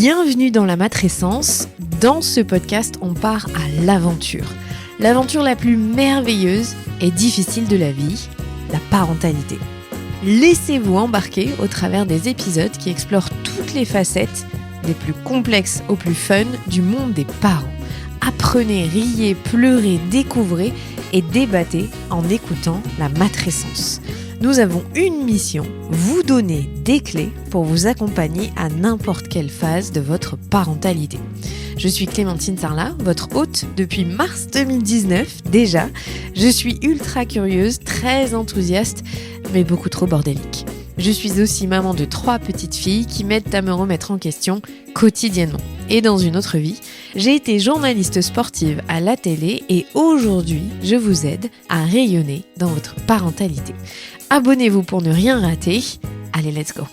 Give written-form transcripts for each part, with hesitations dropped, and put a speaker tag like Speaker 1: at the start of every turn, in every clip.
Speaker 1: Bienvenue dans la matrescence. Dans ce podcast, on part à l'aventure. L'aventure la plus merveilleuse et difficile de la vie, la parentalité. Laissez-vous embarquer au travers des épisodes qui explorent toutes les facettes, des plus complexes aux plus fun, du monde des parents. Apprenez, riez, pleurez, découvrez et débattez en écoutant la matrescence. Nous avons une mission, vous donner des clés pour vous accompagner à n'importe quelle phase de votre parentalité. Je suis Clémentine Sarlat, votre hôte depuis mars 2019 déjà. Je suis ultra curieuse, très enthousiaste, mais beaucoup trop bordélique. Je suis aussi maman de 3 petites filles qui m'aident à me remettre en question quotidiennement. Et dans une autre vie, j'ai été journaliste sportive à la télé et aujourd'hui, je vous aide à rayonner dans votre parentalité. Abonnez-vous pour ne rien rater. Allez, let's go!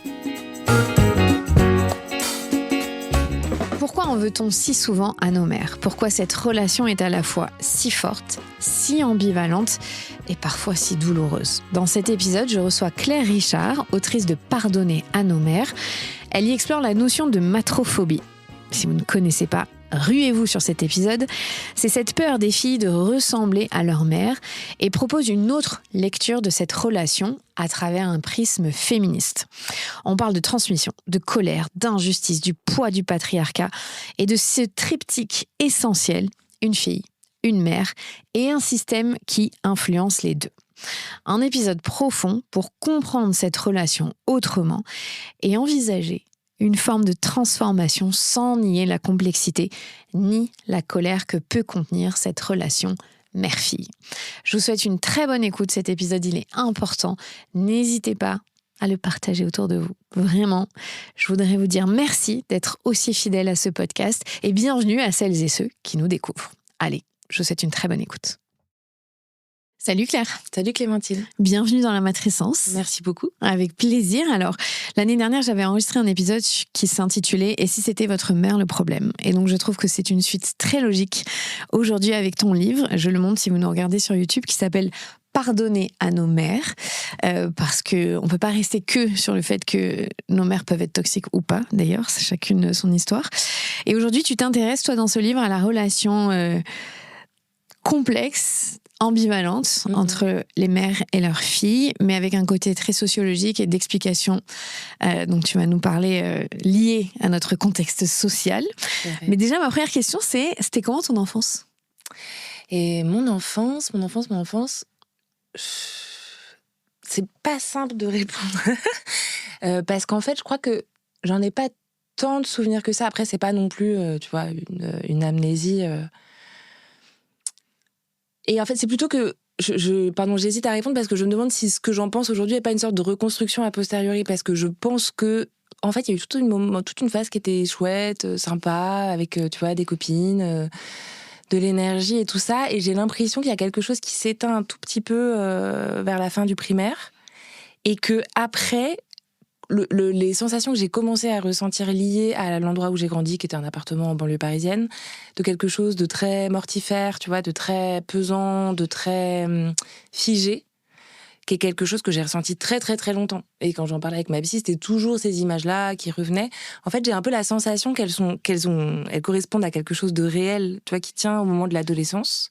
Speaker 1: Pourquoi en veut-on si souvent à nos mères ? Pourquoi cette relation est à la fois si forte, si ambivalente et parfois si douloureuse ? Dans cet épisode, je reçois Claire Richard, autrice de Pardonner à nos mères. Elle y explore la notion de matrophobie. Si vous ne connaissez pas, ruez-vous sur cet épisode. C'est cette peur des filles de ressembler à leur mère et propose une autre lecture de cette relation à travers un prisme féministe. On parle de transmission, de colère, d'injustice, du poids du patriarcat et de ce triptyque essentiel, une fille, une mère et un système qui influence les deux. Un épisode profond pour comprendre cette relation autrement et envisager une forme de transformation sans nier la complexité ni la colère que peut contenir cette relation mère-fille. Je vous souhaite une très bonne écoute. Cet épisode, il est important. N'hésitez pas à le partager autour de vous. Vraiment, je voudrais vous dire merci d'être aussi fidèles à ce podcast et bienvenue à celles et ceux qui nous découvrent. Allez, je vous souhaite une très bonne écoute. Salut Claire.
Speaker 2: Salut Clémentine.
Speaker 1: Bienvenue dans la matrescence.
Speaker 2: Merci beaucoup.
Speaker 1: Avec plaisir. Alors, l'année dernière, j'avais enregistré un épisode qui s'intitulait « Et si c'était votre mère le problème ?» Et donc, je trouve que c'est une suite très logique aujourd'hui avec ton livre. Je le montre si vous nous regardez sur YouTube, qui s'appelle « Pardonner à nos mères », parce qu'on ne peut pas rester que sur le fait que nos mères peuvent être toxiques ou pas, d'ailleurs, c'est chacune son histoire. Et aujourd'hui, tu t'intéresses, toi, dans ce livre, à la relation complexe, ambivalente entre les mères et leurs filles, mais avec un côté très sociologique et d'explication. Donc tu vas nous parler lié à notre contexte social. Mais déjà, ma première question, c'était comment ton enfance ?
Speaker 2: Et mon enfance, c'est pas simple de répondre. Parce qu'en fait, je crois que j'en ai pas tant de souvenirs que ça. Après, c'est pas non plus, tu vois, une amnésie... Et en fait, c'est plutôt que... j'hésite à répondre parce que je me demande si ce que j'en pense aujourd'hui n'est pas une sorte de reconstruction a posteriori, parce que je pense que, en fait, il y a eu toute une phase qui était chouette, sympa, avec, tu vois, des copines, de l'énergie et tout ça. Et j'ai l'impression qu'il y a quelque chose qui s'éteint un tout petit peu vers la fin du primaire. Et que après, les sensations que j'ai commencé à ressentir liées à l'endroit où j'ai grandi, qui était un appartement en banlieue parisienne, de quelque chose de très mortifère, tu vois, de très pesant, de très figé, qui est quelque chose que j'ai ressenti très très très longtemps. Et quand j'en parlais avec ma psy, c'était toujours ces images-là qui revenaient. En fait, j'ai un peu la sensation qu'elles correspondent à quelque chose de réel, tu vois, qui tient au moment de l'adolescence.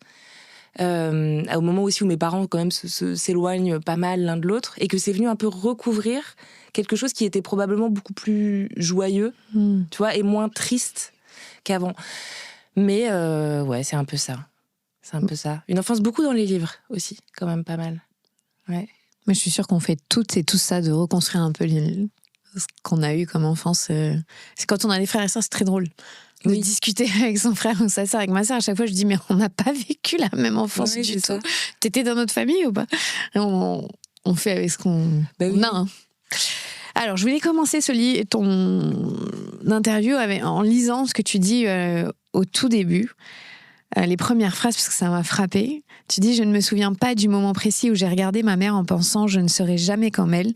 Speaker 2: Au moment aussi où mes parents quand même s'éloignent pas mal l'un de l'autre, et que c'est venu un peu recouvrir quelque chose qui était probablement beaucoup plus joyeux, tu vois, et moins triste qu'avant. Mais ouais, c'est un peu ça. C'est un peu ça. Une enfance beaucoup dans les livres aussi, quand même pas mal. Ouais.
Speaker 1: Mais je suis sûre qu'on fait toutes et tous ça, de reconstruire un peu ce qu'on a eu comme enfance. C'est quand on a des frères et sœurs, c'est très drôle. De discuter avec son frère ou sa sœur. Avec ma sœur, à chaque fois, je dis, mais on n'a pas vécu la même enfance du tout. Ça. T'étais dans notre famille ou pas ? On fait avec ce qu'on a. Hein. Alors, je voulais commencer ton interview en lisant ce que tu dis au tout début. Les premières phrases, parce que ça m'a frappée. Tu dis « Je ne me souviens pas du moment précis où j'ai regardé ma mère en pensant « Je ne serai jamais comme elle »,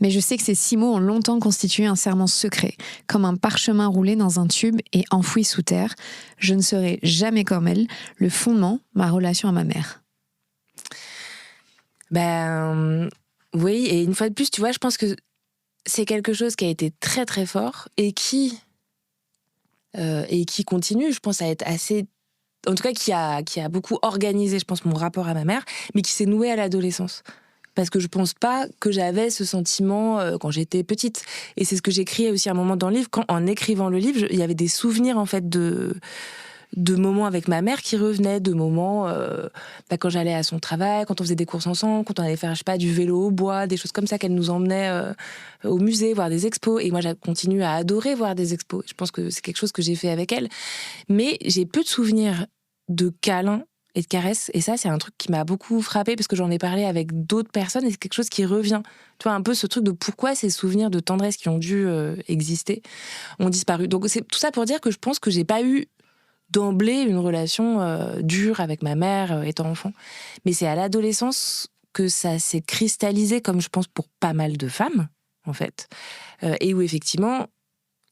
Speaker 1: mais je sais que ces 6 mots ont longtemps constitué un serment secret, comme un parchemin roulé dans un tube et enfoui sous terre. Je ne serai jamais comme elle, le fondement, ma relation à ma mère. »
Speaker 2: Oui, et une fois de plus, tu vois, je pense que c'est quelque chose qui a été très très fort et qui, et qui continue, je pense, à être assez... En tout cas, qui a beaucoup organisé, je pense, mon rapport à ma mère, mais qui s'est noué à l'adolescence. Parce que je pense pas que j'avais ce sentiment quand j'étais petite. Et c'est ce que j'écris aussi à un moment dans le livre. En écrivant le livre, il y avait des souvenirs, en fait, de moments avec ma mère qui revenaient, de moments quand j'allais à son travail, quand on faisait des courses ensemble, quand on allait faire, je sais pas, du vélo au bois, des choses comme ça, qu'elle nous emmenait au musée, voir des expos. Et moi, je continue à adorer voir des expos. Je pense que c'est quelque chose que j'ai fait avec elle. Mais j'ai peu de souvenirs de câlins et de caresses. Et ça, c'est un truc qui m'a beaucoup frappée parce que j'en ai parlé avec d'autres personnes et c'est quelque chose qui revient. Tu vois, un peu ce truc de pourquoi ces souvenirs de tendresse qui ont dû exister ont disparu. Donc, c'est tout ça pour dire que je pense que j'ai pas eu d'emblée une relation dure avec ma mère étant enfant. Mais c'est à l'adolescence que ça s'est cristallisé, comme je pense pour pas mal de femmes, en fait. Et où effectivement,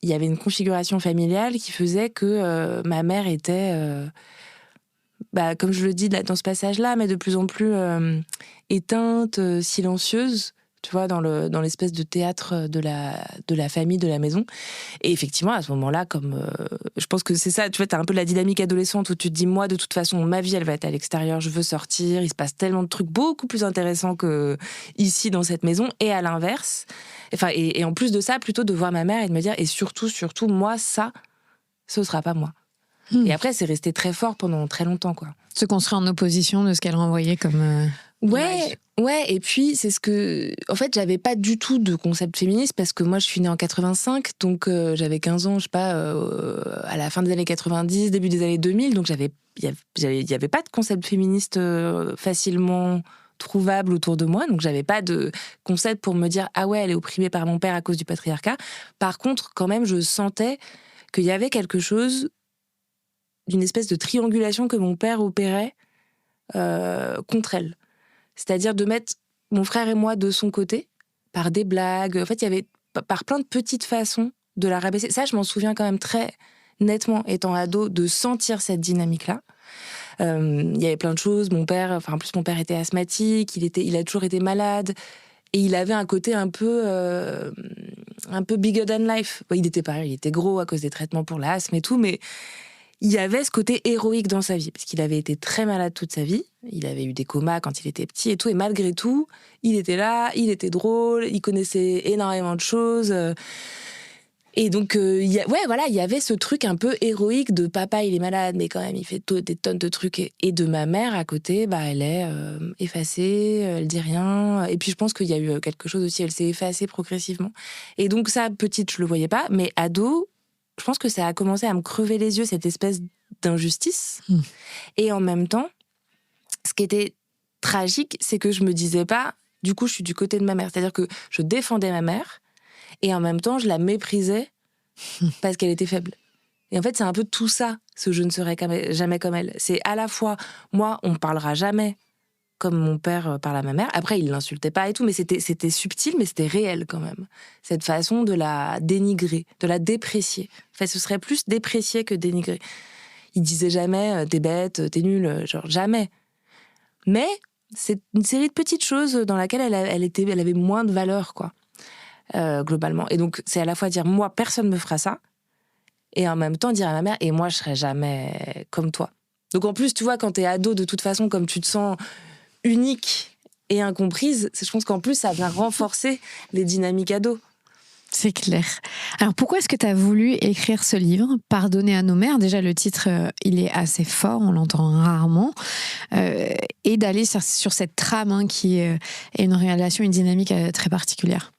Speaker 2: il y avait une configuration familiale qui faisait que ma mère était, comme je le dis dans ce passage-là, mais de plus en plus éteinte, silencieuse, tu vois, dans l'espèce de théâtre de la famille, de la maison. Et effectivement, à ce moment-là, je pense que c'est ça, tu vois, t'as un peu la dynamique adolescente où tu te dis, moi, de toute façon, ma vie, elle va être à l'extérieur, je veux sortir, il se passe tellement de trucs beaucoup plus intéressants que ici, dans cette maison, et à l'inverse. Enfin, et en plus de ça, plutôt de voir ma mère et de me dire, et surtout, moi, ça, ce sera pas moi. Et après, c'est resté très fort pendant très longtemps, quoi.
Speaker 1: Se construire en opposition de ce qu'elle renvoyait comme...
Speaker 2: Ouais, et puis c'est ce que... En fait, j'avais pas du tout de concept féministe parce que moi, je suis née en 85, donc j'avais 15 ans, je sais pas, à la fin des années 90, début des années 2000, donc il y avait pas de concept féministe facilement trouvable autour de moi, donc j'avais pas de concept pour me dire « Ah ouais, elle est opprimée par mon père à cause du patriarcat ». Par contre, quand même, je sentais qu'il y avait quelque chose d'une espèce de triangulation que mon père opérait contre elle. C'est-à-dire de mettre mon frère et moi de son côté, par des blagues. En fait, il y avait par plein de petites façons de la rabaisser. Ça, je m'en souviens quand même très nettement, étant ado, de sentir cette dynamique-là. Il y avait plein de choses. En plus, mon père était asthmatique, il a toujours été malade, et il avait un côté un peu bigger than life. Il était pareil, il était gros à cause des traitements pour l'asthme et tout, mais il y avait ce côté héroïque dans sa vie, parce qu'il avait été très malade toute sa vie, il avait eu des comas quand il était petit et tout, et malgré tout, il était là, il était drôle, il connaissait énormément de choses. Et donc, il y avait ce truc un peu héroïque de papa, il est malade, mais quand même, il fait des tonnes de trucs. Et de ma mère, à côté, elle est effacée, elle dit rien. Et puis, je pense qu'il y a eu quelque chose aussi, elle s'est effacée progressivement. Et donc, ça, petite, je le voyais pas, mais ado, je pense que ça a commencé à me crever les yeux, cette espèce d'injustice. Et en même temps, ce qui était tragique, c'est que je me disais pas, du coup, je suis du côté de ma mère. C'est-à-dire que je défendais ma mère, et en même temps, je la méprisais parce qu'elle était faible. Et en fait, c'est un peu tout ça, ce je ne serai jamais comme elle. C'est à la fois, moi, on ne parlera jamais comme mon père parle à ma mère. Après, il l'insultait pas et tout, mais c'était subtil, mais c'était réel quand même. Cette façon de la dénigrer, de la déprécier. Enfin, ce serait plus déprécier que dénigrer. Il disait jamais t'es bête, t'es nulle, genre jamais. Mais c'est une série de petites choses dans laquelle elle avait moins de valeur, quoi, globalement. Et donc, c'est à la fois dire moi, personne me fera ça, et en même temps dire à ma mère et moi, je serai jamais comme toi. Donc en plus, tu vois, quand t'es ado, de toute façon, comme tu te sens unique et incomprise, je pense qu'en plus, ça vient renforcer les dynamiques ados.
Speaker 1: C'est clair. Alors, pourquoi est-ce que tu as voulu écrire ce livre, Pardonner à nos mères? Déjà, le titre, il est assez fort, on l'entend rarement. Et d'aller sur cette trame qui est une relation, une dynamique très particulière.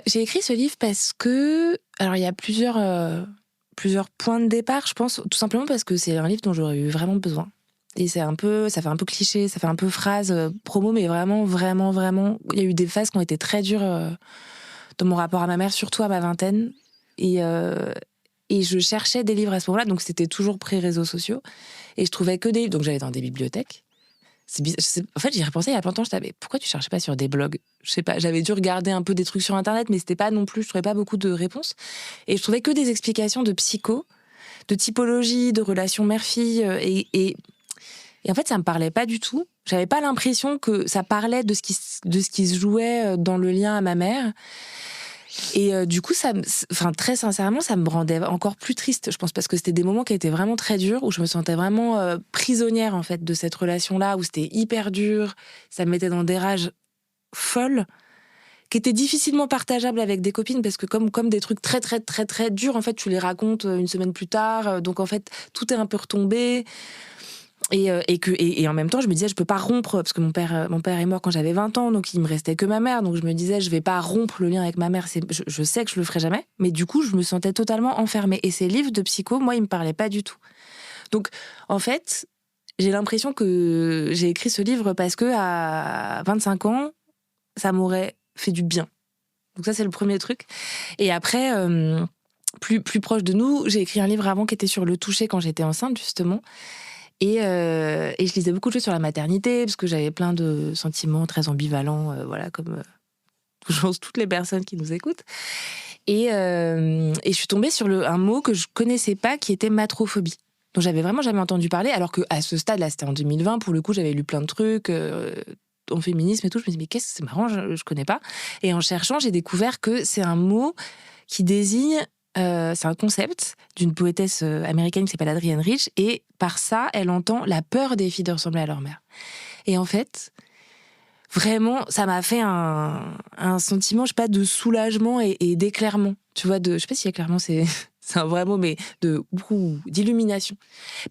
Speaker 2: J'ai écrit ce livre parce que... Alors, il y a plusieurs points de départ, je pense, tout simplement parce que c'est un livre dont j'aurais eu vraiment besoin. Et ça fait un peu cliché, ça fait un peu phrase promo, mais vraiment, vraiment, vraiment, il y a eu des phases qui ont été très dures dans mon rapport à ma mère, surtout à ma vingtaine. Et je cherchais des livres à ce moment-là, donc c'était toujours pré-réseaux sociaux. Et je trouvais que des livres, donc j'allais dans des bibliothèques. En fait, j'y ai repensé il y a pas longtemps, je savais pourquoi tu cherchais pas sur des blogs? Je sais pas, j'avais dû regarder un peu des trucs sur Internet, mais c'était pas non plus, je trouvais pas beaucoup de réponses. Et je trouvais que des explications de psycho, de typologie, de relations mère-fille, et en fait, ça me parlait pas du tout. J'avais pas l'impression que ça parlait de ce qui se jouait dans le lien à ma mère. Et du coup, très sincèrement, ça me rendait encore plus triste, je pense, parce que c'était des moments qui étaient vraiment très durs, où je me sentais vraiment prisonnière, en fait, de cette relation-là, où c'était hyper dur, ça me mettait dans des rages folles, qui étaient difficilement partageables avec des copines, parce que comme des trucs très, très, très, très durs, en fait, tu les racontes une semaine plus tard, donc en fait, tout est un peu retombé. Et en même temps, je me disais, je peux pas rompre, parce que mon père est mort quand j'avais 20 ans, donc il me restait que ma mère. Donc je me disais, je vais pas rompre le lien avec ma mère. Je sais que je le ferai jamais. Mais du coup, je me sentais totalement enfermée. Et ces livres de psycho, moi, ils me parlaient pas du tout. Donc, en fait, j'ai l'impression que j'ai écrit ce livre parce que à 25 ans, ça m'aurait fait du bien. Donc ça, c'est le premier truc. Et après, plus proche de nous, j'ai écrit un livre avant qui était sur le toucher quand j'étais enceinte, justement. Et je lisais beaucoup de choses sur la maternité, parce que j'avais plein de sentiments très ambivalents, voilà, comme je pense toutes les personnes qui nous écoutent. Et je suis tombée sur un mot que je connaissais pas, qui était matrophobie. Donc j'avais vraiment jamais entendu parler, alors qu'à ce stade-là, c'était en 2020, pour le coup, j'avais lu plein de trucs en féminisme et tout. Je me dis, mais qu'est-ce que c'est marrant, je connais pas. Et en cherchant, j'ai découvert que c'est un mot qui désigne... c'est un concept d'une poétesse américaine qui s'appelle Adrienne Rich, et par ça, elle entend la peur des filles de ressembler à leur mère. Et en fait, vraiment, ça m'a fait un sentiment, je sais pas, de soulagement et d'éclairement. Tu vois, je sais pas si éclairement c'est un vrai mot, mais d'illumination.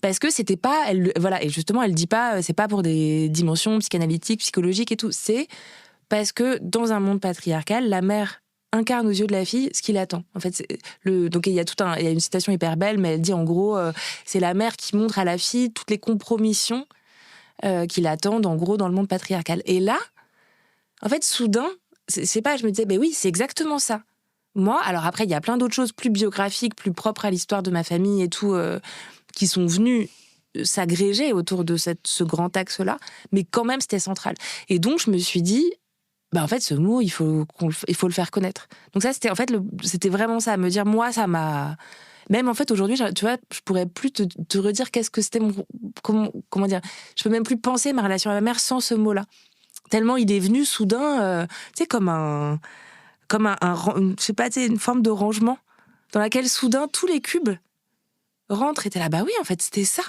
Speaker 2: Parce que c'était pas, voilà, et justement, elle dit pas, c'est pas pour des dimensions psychanalytiques, psychologiques et tout, c'est parce que dans un monde patriarcal, la mère incarne aux yeux de la fille ce qu'il attend. En fait, donc il y a une citation hyper belle, mais elle dit en gros, c'est la mère qui montre à la fille toutes les compromissions qu'il attend, en gros, dans le monde patriarcal. Et là, en fait, soudain, c'est pas, je me disais, ben oui, c'est exactement ça. Moi, alors après, il y a plein d'autres choses plus biographiques, plus propres à l'histoire de ma famille et tout, qui sont venues s'agréger autour de ce grand axe-là, mais quand même, c'était central. Et donc, je me suis dit, en fait, ce mot, il faut le faire connaître. Donc ça, c'était vraiment ça, me dire, moi, ça m'a... Même en fait, aujourd'hui, tu vois, je pourrais plus te redire qu'est-ce que c'était comment dire, je peux même plus penser ma relation à ma mère sans ce mot-là. Tellement il est venu soudain, tu sais, comme je sais pas, tu sais, une forme de rangement dans laquelle soudain tous les cubes rentrent, et t'es là, bah oui, en fait, c'était ça.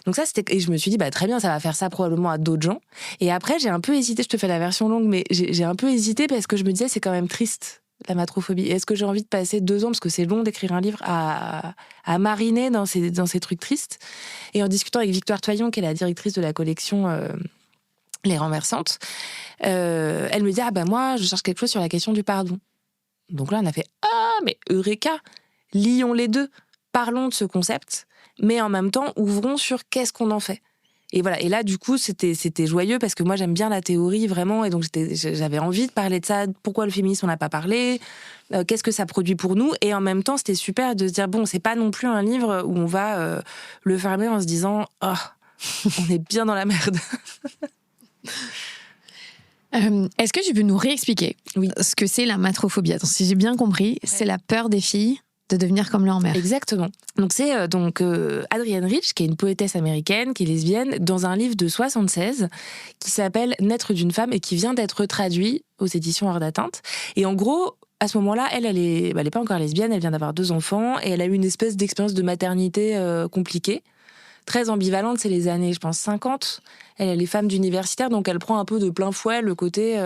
Speaker 2: Donc ça, et je me suis dit, très bien, ça va faire ça probablement à d'autres gens. Et après, j'ai un peu hésité, je te fais la version longue, mais j'ai un peu hésité parce que je me disais, c'est quand même triste, la matrophobie. Et est-ce que j'ai envie de passer 2 ans, parce que c'est long d'écrire un livre, à mariner dans ces trucs tristes. Et en discutant avec Victoire Toyon, qui est la directrice de la collection Les Renversantes, elle me dit, moi, je cherche quelque chose sur la question du pardon. Donc là, on a fait, mais Eureka, lions les deux, parlons de ce concept, mais en même temps, ouvrons sur qu'est-ce qu'on en fait. Et voilà. Et là, du coup, c'était joyeux, parce que moi, j'aime bien la théorie, vraiment, et donc j'avais envie de parler de ça, pourquoi le féminisme, on n'a pas parlé, qu'est-ce que ça produit pour nous, et en même temps, c'était super de se dire, bon, c'est pas non plus un livre où on va le fermer en se disant, on est bien dans la merde.
Speaker 1: Est-ce que tu peux nous réexpliquer ce que c'est la matrophobie? Attends, si j'ai bien compris, c'est la peur des filles de devenir comme leur mère.
Speaker 2: Exactement. Donc c'est Adrienne Rich, qui est une poétesse américaine, qui est lesbienne, dans un livre de 1976 qui s'appelle Naître d'une femme, et qui vient d'être traduit aux éditions Hors d'Atteinte. Et en gros, à ce moment-là, elle est pas encore lesbienne, elle vient d'avoir 2 enfants, et elle a eu une espèce d'expérience de maternité compliquée, très ambivalente. C'est les années, je pense, 50. Elle est femme d'universitaire, donc elle prend un peu de plein fouet le côté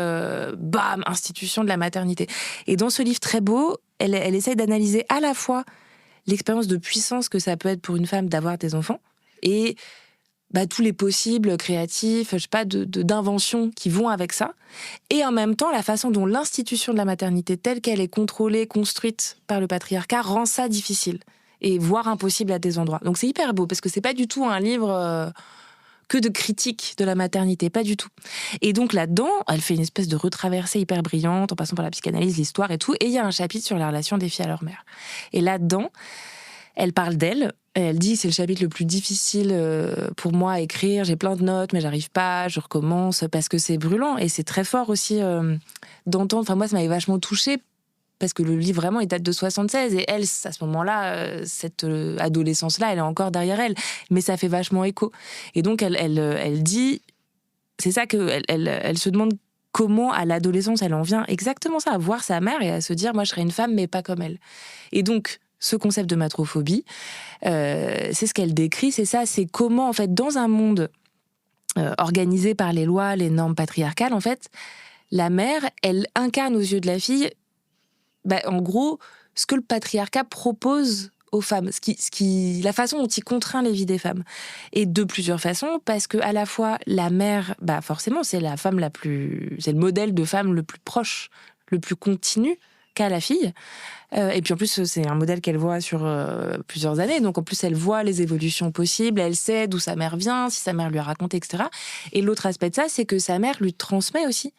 Speaker 2: institution de la maternité. Et dans ce livre très beau, elle essaye d'analyser à la fois l'expérience de puissance que ça peut être pour une femme d'avoir des enfants, et tous les possibles créatifs, je sais pas, d'inventions qui vont avec ça, et en même temps la façon dont l'institution de la maternité, telle qu'elle est contrôlée, construite par le patriarcat, rend ça difficile, et voire impossible à des endroits. Donc c'est hyper beau, parce que c'est pas du tout un livre que de critique de la maternité, pas du tout. Et donc là-dedans, elle fait une espèce de retraversée hyper brillante, en passant par la psychanalyse, l'histoire et tout, et il y a un chapitre sur la relation des filles à leur mère. Et là-dedans, elle parle d'elle, elle dit, c'est le chapitre le plus difficile pour moi à écrire, j'ai plein de notes, mais j'arrive pas, je recommence, parce que c'est brûlant, et c'est très fort aussi d'entendre, enfin moi ça m'avait vachement touchée, parce que le livre, vraiment, il date de 1976, et elle, à ce moment-là, cette adolescence-là, elle est encore derrière elle, mais ça fait vachement écho. Et donc, elle dit, c'est ça qu'elle elle se demande, comment à l'adolescence elle en vient exactement ça, à voir sa mère et à se dire moi je serais une femme mais pas comme elle. Et donc ce concept de matrophobie, c'est ce qu'elle décrit, c'est ça, c'est comment en fait dans un monde organisé par les lois, les normes patriarcales, en fait, la mère, elle incarne aux yeux de la fille, en gros, ce que le patriarcat propose aux femmes, la façon dont il contraint les vies des femmes. Et de plusieurs façons, parce que à la fois la mère, forcément, c'est la femme c'est le modèle de femme le plus proche, le plus continu qu'a la fille. Et puis en plus, c'est un modèle qu'elle voit sur plusieurs années. Donc en plus, elle voit les évolutions possibles, elle sait d'où sa mère vient, si sa mère lui a raconté, etc. Et l'autre aspect de ça, c'est que sa mère lui transmet aussi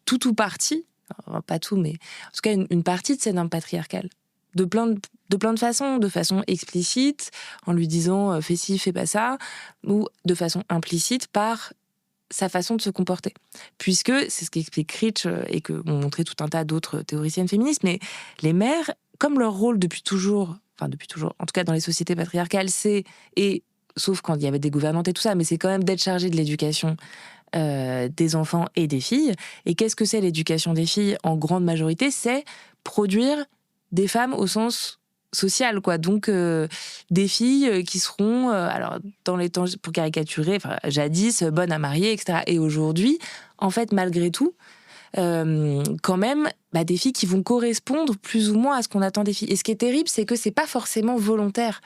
Speaker 2: tout ou partie, enfin, pas tout, mais en tout cas une partie de ces normes patriarcales. De plein de façons, de façon explicite, en lui disant fais ci, fais pas ça, ou de façon implicite par sa façon de se comporter. Puisque, c'est ce qu'explique Critch et que m'ont montré tout un tas d'autres théoriciennes féministes, mais les mères, comme leur rôle depuis toujours, en tout cas dans les sociétés patriarcales, sauf quand il y avait des gouvernantes et tout ça, mais c'est quand même d'être chargée de l'éducation des enfants et des filles. Et qu'est-ce que c'est l'éducation des filles en grande majorité ? C'est produire des femmes au sens social, quoi. Donc, des filles qui seront, alors, dans les temps, pour caricaturer, jadis, bonnes à marier, etc. Et aujourd'hui, en fait, malgré tout, quand même, des filles qui vont correspondre plus ou moins à ce qu'on attend des filles. Et ce qui est terrible, c'est que c'est pas forcément volontaire.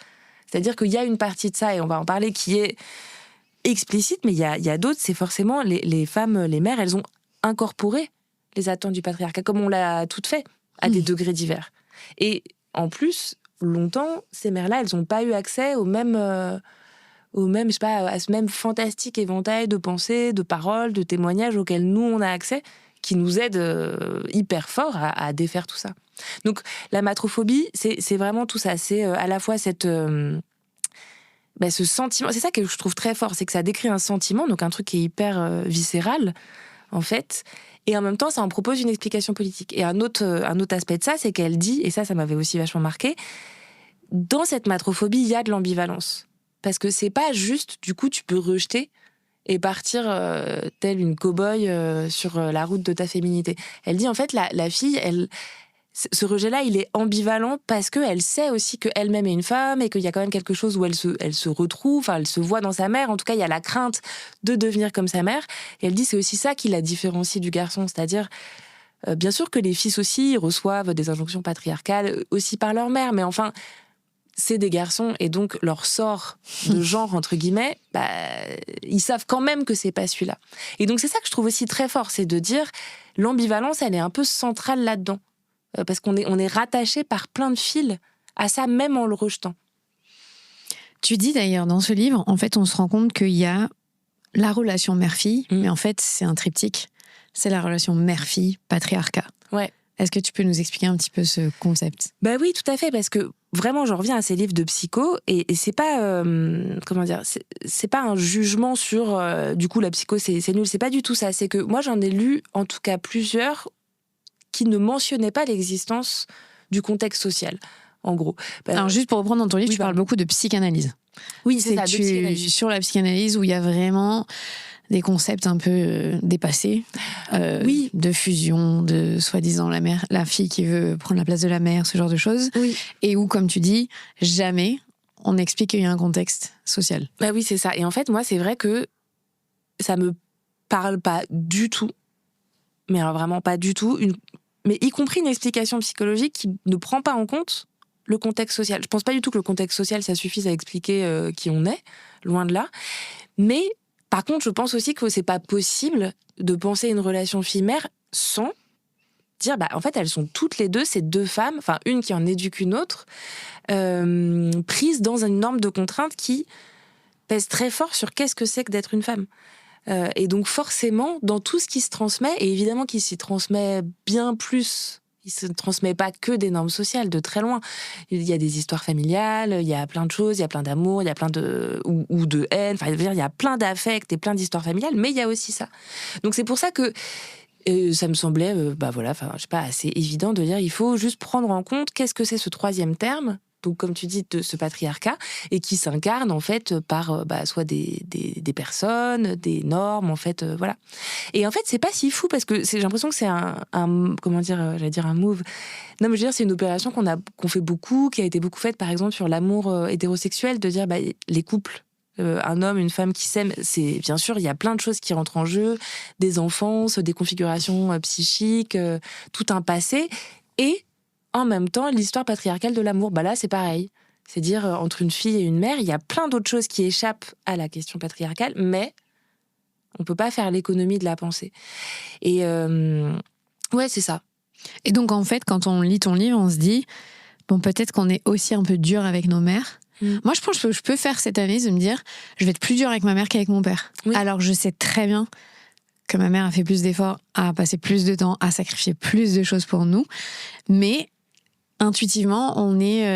Speaker 2: C'est-à-dire qu'il y a une partie de ça, et on va en parler, qui est explicite, mais il y a d'autres, c'est forcément les femmes, les mères, elles ont incorporé les attentes du patriarcat, comme on l'a toutes fait, à des degrés divers. Et en plus, longtemps, ces mères-là, elles n'ont pas eu accès à ce même fantastique éventail de pensées, de paroles, de témoignages auxquels nous, on a accès, qui nous aident hyper fort à défaire tout ça. Donc, la matrophobie, c'est vraiment tout ça. C'est à la fois ce sentiment, c'est ça que je trouve très fort, c'est que ça décrit un sentiment, donc un truc qui est hyper viscéral, en fait, et en même temps, ça en propose une explication politique. Et un autre aspect de ça, c'est qu'elle dit, et ça m'avait aussi vachement marqué, dans cette matrophobie, il y a de l'ambivalence. Parce que c'est pas juste, du coup, tu peux rejeter et partir telle une cow-boy sur la route de ta féminité. Elle dit, en fait, la fille, ce rejet-là, il est ambivalent parce qu'elle sait aussi qu'elle-même est une femme et qu'il y a quand même quelque chose où elle se retrouve, elle se voit dans sa mère. En tout cas, il y a la crainte de devenir comme sa mère. Et elle dit c'est aussi ça qui la différencie du garçon. C'est-à-dire, bien sûr que les fils aussi reçoivent des injonctions patriarcales aussi par leur mère, mais enfin, c'est des garçons et donc leur sort de genre, entre guillemets, ils savent quand même que c'est pas celui-là. Et donc c'est ça que je trouve aussi très fort, c'est de dire l'ambivalence, elle est un peu centrale là-dedans. Parce qu'on est rattaché par plein de fils à ça, même en le rejetant.
Speaker 1: Tu dis d'ailleurs dans ce livre, en fait, on se rend compte qu'il y a la relation mère-fille, mais en fait, c'est un triptyque. C'est la relation mère-fille, patriarcat.
Speaker 2: Ouais.
Speaker 1: Est-ce que tu peux nous expliquer un petit peu ce concept ?
Speaker 2: Oui, tout à fait, parce que vraiment, j'en reviens à ces livres de psycho, et c'est pas, c'est pas un jugement sur, du coup, la psycho, c'est nul, c'est pas du tout ça. C'est que moi, j'en ai lu, en tout cas, plusieurs qui ne mentionnaient pas l'existence du contexte social, en gros.
Speaker 1: Alors, juste pour reprendre dans ton livre, tu parles beaucoup de psychanalyse.
Speaker 2: Oui, c'est ça, de psychanalyse.
Speaker 1: Sur la psychanalyse, où il y a vraiment des concepts un peu dépassés, de fusion, de soi-disant la fille qui veut prendre la place de la mère, ce genre de choses, et où, comme tu dis, jamais on explique qu'il y a un contexte social.
Speaker 2: Oui, c'est ça. Et en fait, moi, c'est vrai que ça me parle pas du tout, mais alors vraiment pas du tout, mais y compris une explication psychologique qui ne prend pas en compte le contexte social. Je pense pas du tout que le contexte social, ça suffise à expliquer qui on est, loin de là. Mais par contre, je pense aussi que c'est pas possible de penser une relation fille-mère sans dire, en fait, elles sont toutes les deux, ces deux femmes, enfin une qui en éduque une autre, prises dans une norme de contrainte qui pèse très fort sur qu'est-ce que c'est que d'être une femme. Et donc forcément, dans tout ce qui se transmet, et évidemment qu'il s'y transmet bien plus, il ne se transmet pas que des normes sociales, de très loin. Il y a des histoires familiales, il y a plein de choses, il y a plein d'amour, il y a plein ou de haine, enfin, il y a plein d'affects et plein d'histoires familiales, mais il y a aussi ça. Donc c'est pour ça que ça me semblait, assez évident de dire, il faut juste prendre en compte qu'est-ce que c'est ce troisième terme, donc comme tu dis, de ce patriarcat, et qui s'incarne en fait par soit des personnes, des normes, en fait, voilà. Et en fait, c'est pas si fou parce que j'ai l'impression que c'est un comment dire, j'allais dire un move. Non, mais je veux dire, c'est une opération qu'on fait beaucoup, qui a été beaucoup faite, par exemple, sur l'amour hétérosexuel, de dire les couples. Un homme, une femme qui s'aiment, c'est bien sûr, il y a plein de choses qui rentrent en jeu, des enfances, des configurations psychiques, tout un passé, et en même temps, l'histoire patriarcale de l'amour, là, c'est pareil. C'est dire, entre une fille et une mère, il y a plein d'autres choses qui échappent à la question patriarcale, mais on peut pas faire l'économie de la pensée. Et ouais, c'est ça.
Speaker 1: Et donc, en fait, quand on lit ton livre, on se dit, bon, peut-être qu'on est aussi un peu dur avec nos mères. Moi, je pense que je peux faire cette analyse de me dire, je vais être plus dur avec ma mère qu'avec mon père. Oui. Alors, je sais très bien que ma mère a fait plus d'efforts, a passé plus de temps, a sacrifié plus de choses pour nous. Mais intuitivement, on est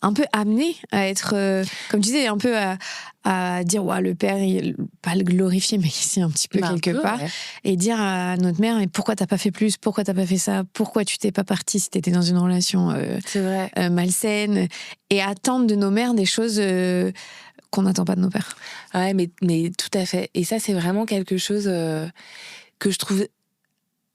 Speaker 1: un peu amené à être, comme tu disais, un peu à dire, ouais, le père, pas le glorifier, mais ici un petit peu quelque part, ouais. Et dire à notre mère, mais pourquoi t'as pas fait plus, pourquoi t'as pas fait ça, pourquoi tu t'es pas partie si t'étais dans une relation malsaine, et attendre de nos mères des choses qu'on n'attend pas de nos pères.
Speaker 2: Ouais, mais tout à fait. Et ça, c'est vraiment quelque chose que je trouve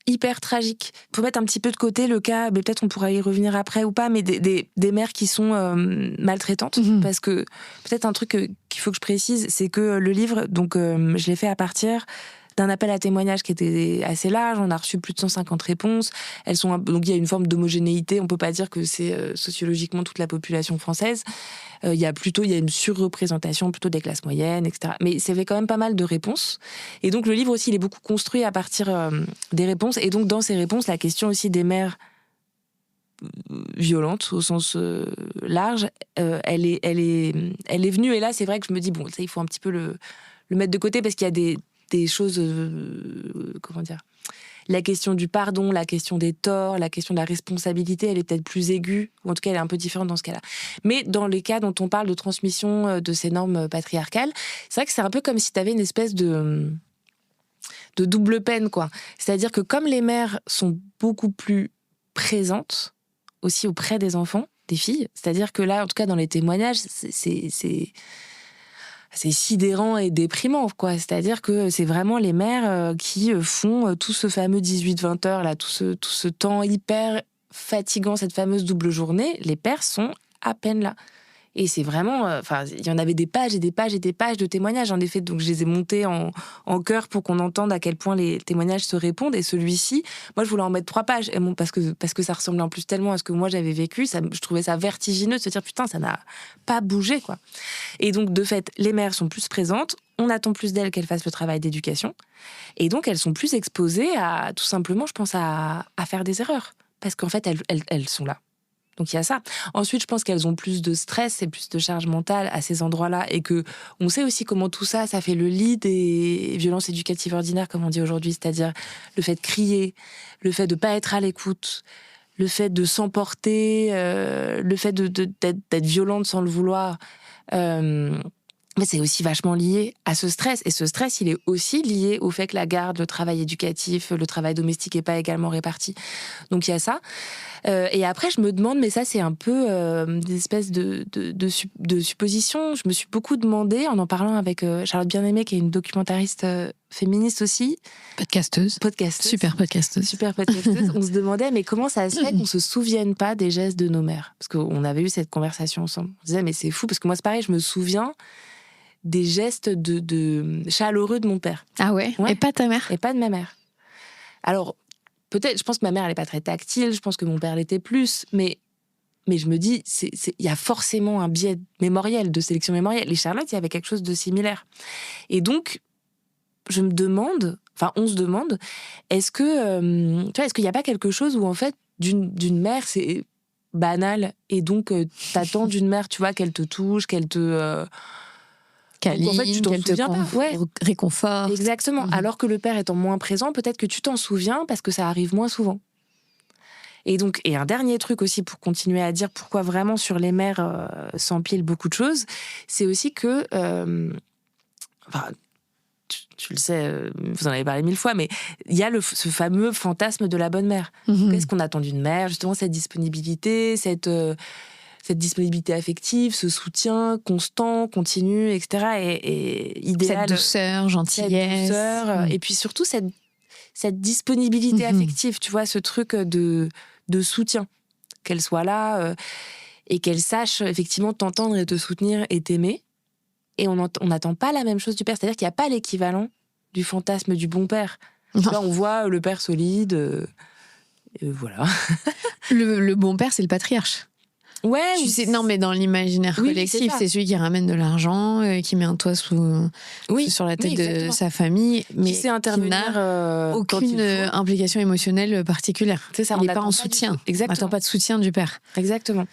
Speaker 2: hyper tragique. Faut mettre un petit peu de côté le cas, mais peut-être on pourra y revenir après ou pas, mais des mères qui sont maltraitantes, parce que peut-être un truc qu'il faut que je précise, c'est que le livre, donc je l'ai fait à partir d'un appel à témoignages qui était assez large. On a reçu plus de 150 réponses. Elles sont donc il y a une forme d'homogénéité. On peut pas dire que c'est sociologiquement toute la population française. Il y a une surreprésentation plutôt des classes moyennes, etc. Mais ça fait quand même pas mal de réponses. Et donc le livre aussi, il est beaucoup construit à partir des réponses. Et donc dans ces réponses, la question aussi des mères violentes au sens large, elle est venue. Et là, c'est vrai que je me dis bon, ça, il faut un petit peu le mettre de côté parce qu'il y a des choses, comment dire, la question du pardon, la question des torts, la question de la responsabilité, elle est peut-être plus aiguë, ou en tout cas elle est un peu différente dans ce cas-là. Mais dans les cas dont on parle de transmission de ces normes patriarcales, c'est vrai que c'est un peu comme si tu avais une espèce de double peine, quoi. C'est-à-dire que comme les mères sont beaucoup plus présentes aussi auprès des enfants, des filles, c'est-à-dire que là, en tout cas dans les témoignages, c'est sidérant et déprimant, quoi. C'est-à-dire que c'est vraiment les mères qui font tout ce fameux 18-20 heures, là, tout ce temps hyper fatigant, cette fameuse double journée. Les pères sont à peine là. Et c'est vraiment... il y en avait des pages et des pages et des pages de témoignages, en effet. Donc, je les ai montés en chœur pour qu'on entende à quel point les témoignages se répondent. Et celui-ci, moi, je voulais en mettre 3 pages. Et parce que ça ressemblait en plus tellement à ce que moi, j'avais vécu. Je trouvais ça vertigineux de se dire, putain, ça n'a pas bougé, quoi. Et donc, de fait, les mères sont plus présentes. On attend plus d'elles qu'elles fassent le travail d'éducation. Et donc, elles sont plus exposées à, tout simplement, je pense, à faire des erreurs. Parce qu'en fait, elles sont là. Donc il y a ça. Ensuite, je pense qu'elles ont plus de stress et plus de charge mentale à ces endroits-là, et que on sait aussi comment tout ça fait le lit des violences éducatives ordinaires, comme on dit aujourd'hui, c'est-à-dire le fait de crier, le fait de pas être à l'écoute, le fait de s'emporter, le fait d'être violente sans le vouloir. Mais c'est aussi vachement lié à ce stress. Et ce stress, il est aussi lié au fait que la garde, le travail éducatif, le travail domestique n'est pas également réparti. Donc il y a ça. Et après, je me demande, mais ça, c'est un peu des espèces de suppositions. Je me suis beaucoup demandé, en parlant avec Charlotte Bien-Aimée, qui est une documentariste féministe aussi.
Speaker 1: Podcasteuse. Super podcasteuse.
Speaker 2: On se demandait, mais comment ça se fait qu'on se souvienne pas des gestes de nos mères ? Parce qu'on avait eu cette conversation ensemble. On se disait, mais c'est fou, parce que moi, c'est pareil, je me souviens des gestes de chaleureux de mon père.
Speaker 1: Ah ouais, Et pas de ta mère ?
Speaker 2: Et pas de ma mère. Alors, peut-être, je pense que ma mère, elle n'est pas très tactile, je pense que mon père l'était plus, mais je me dis, il y a forcément un biais mémoriel, de sélection mémorielle. Et Charlotte, il y avait quelque chose de similaire. Et donc, on se demande, est-ce qu'il n'y a pas quelque chose où, en fait, d'une mère, c'est banal, et donc, t'attends d'une mère, tu vois, qu'elle te touche, qu'elle te...
Speaker 1: câline,
Speaker 2: en fait, tu t'en souviens pas.
Speaker 1: Réconfort.
Speaker 2: Exactement. Alors que le père étant moins présent, peut-être que tu t'en souviens parce que ça arrive moins souvent. Et donc, et un dernier truc aussi pour continuer à dire pourquoi vraiment sur les mères s'empilent beaucoup de choses, c'est aussi que, tu le sais, vous en avez parlé 1000 fois, mais il y a ce fameux fantasme de la bonne mère. Qu'est-ce qu'on attend d'une mère ? Justement, cette disponibilité, cette cette disponibilité affective, ce soutien constant, continu, etc. et idéal.
Speaker 1: Cette douceur, gentillesse.
Speaker 2: Et puis surtout cette disponibilité affective, tu vois, ce truc de soutien, qu'elle soit là et qu'elle sache effectivement t'entendre et te soutenir et t'aimer. Et on n'attend pas la même chose du père, c'est-à-dire qu'il n'y a pas l'équivalent du fantasme du bon père. Là, on voit le père solide, voilà.
Speaker 1: Le bon père, c'est le patriarche.
Speaker 2: Ouais.
Speaker 1: Non, mais dans l'imaginaire collectif, c'est celui qui ramène de l'argent, qui met un toit sur la tête de sa famille, mais qui n'a aucune implication émotionnelle particulière.
Speaker 2: C'est ça,
Speaker 1: il n'est pas en soutien.
Speaker 2: Exactement.
Speaker 1: On n'attend pas de soutien du père.
Speaker 2: Exactement.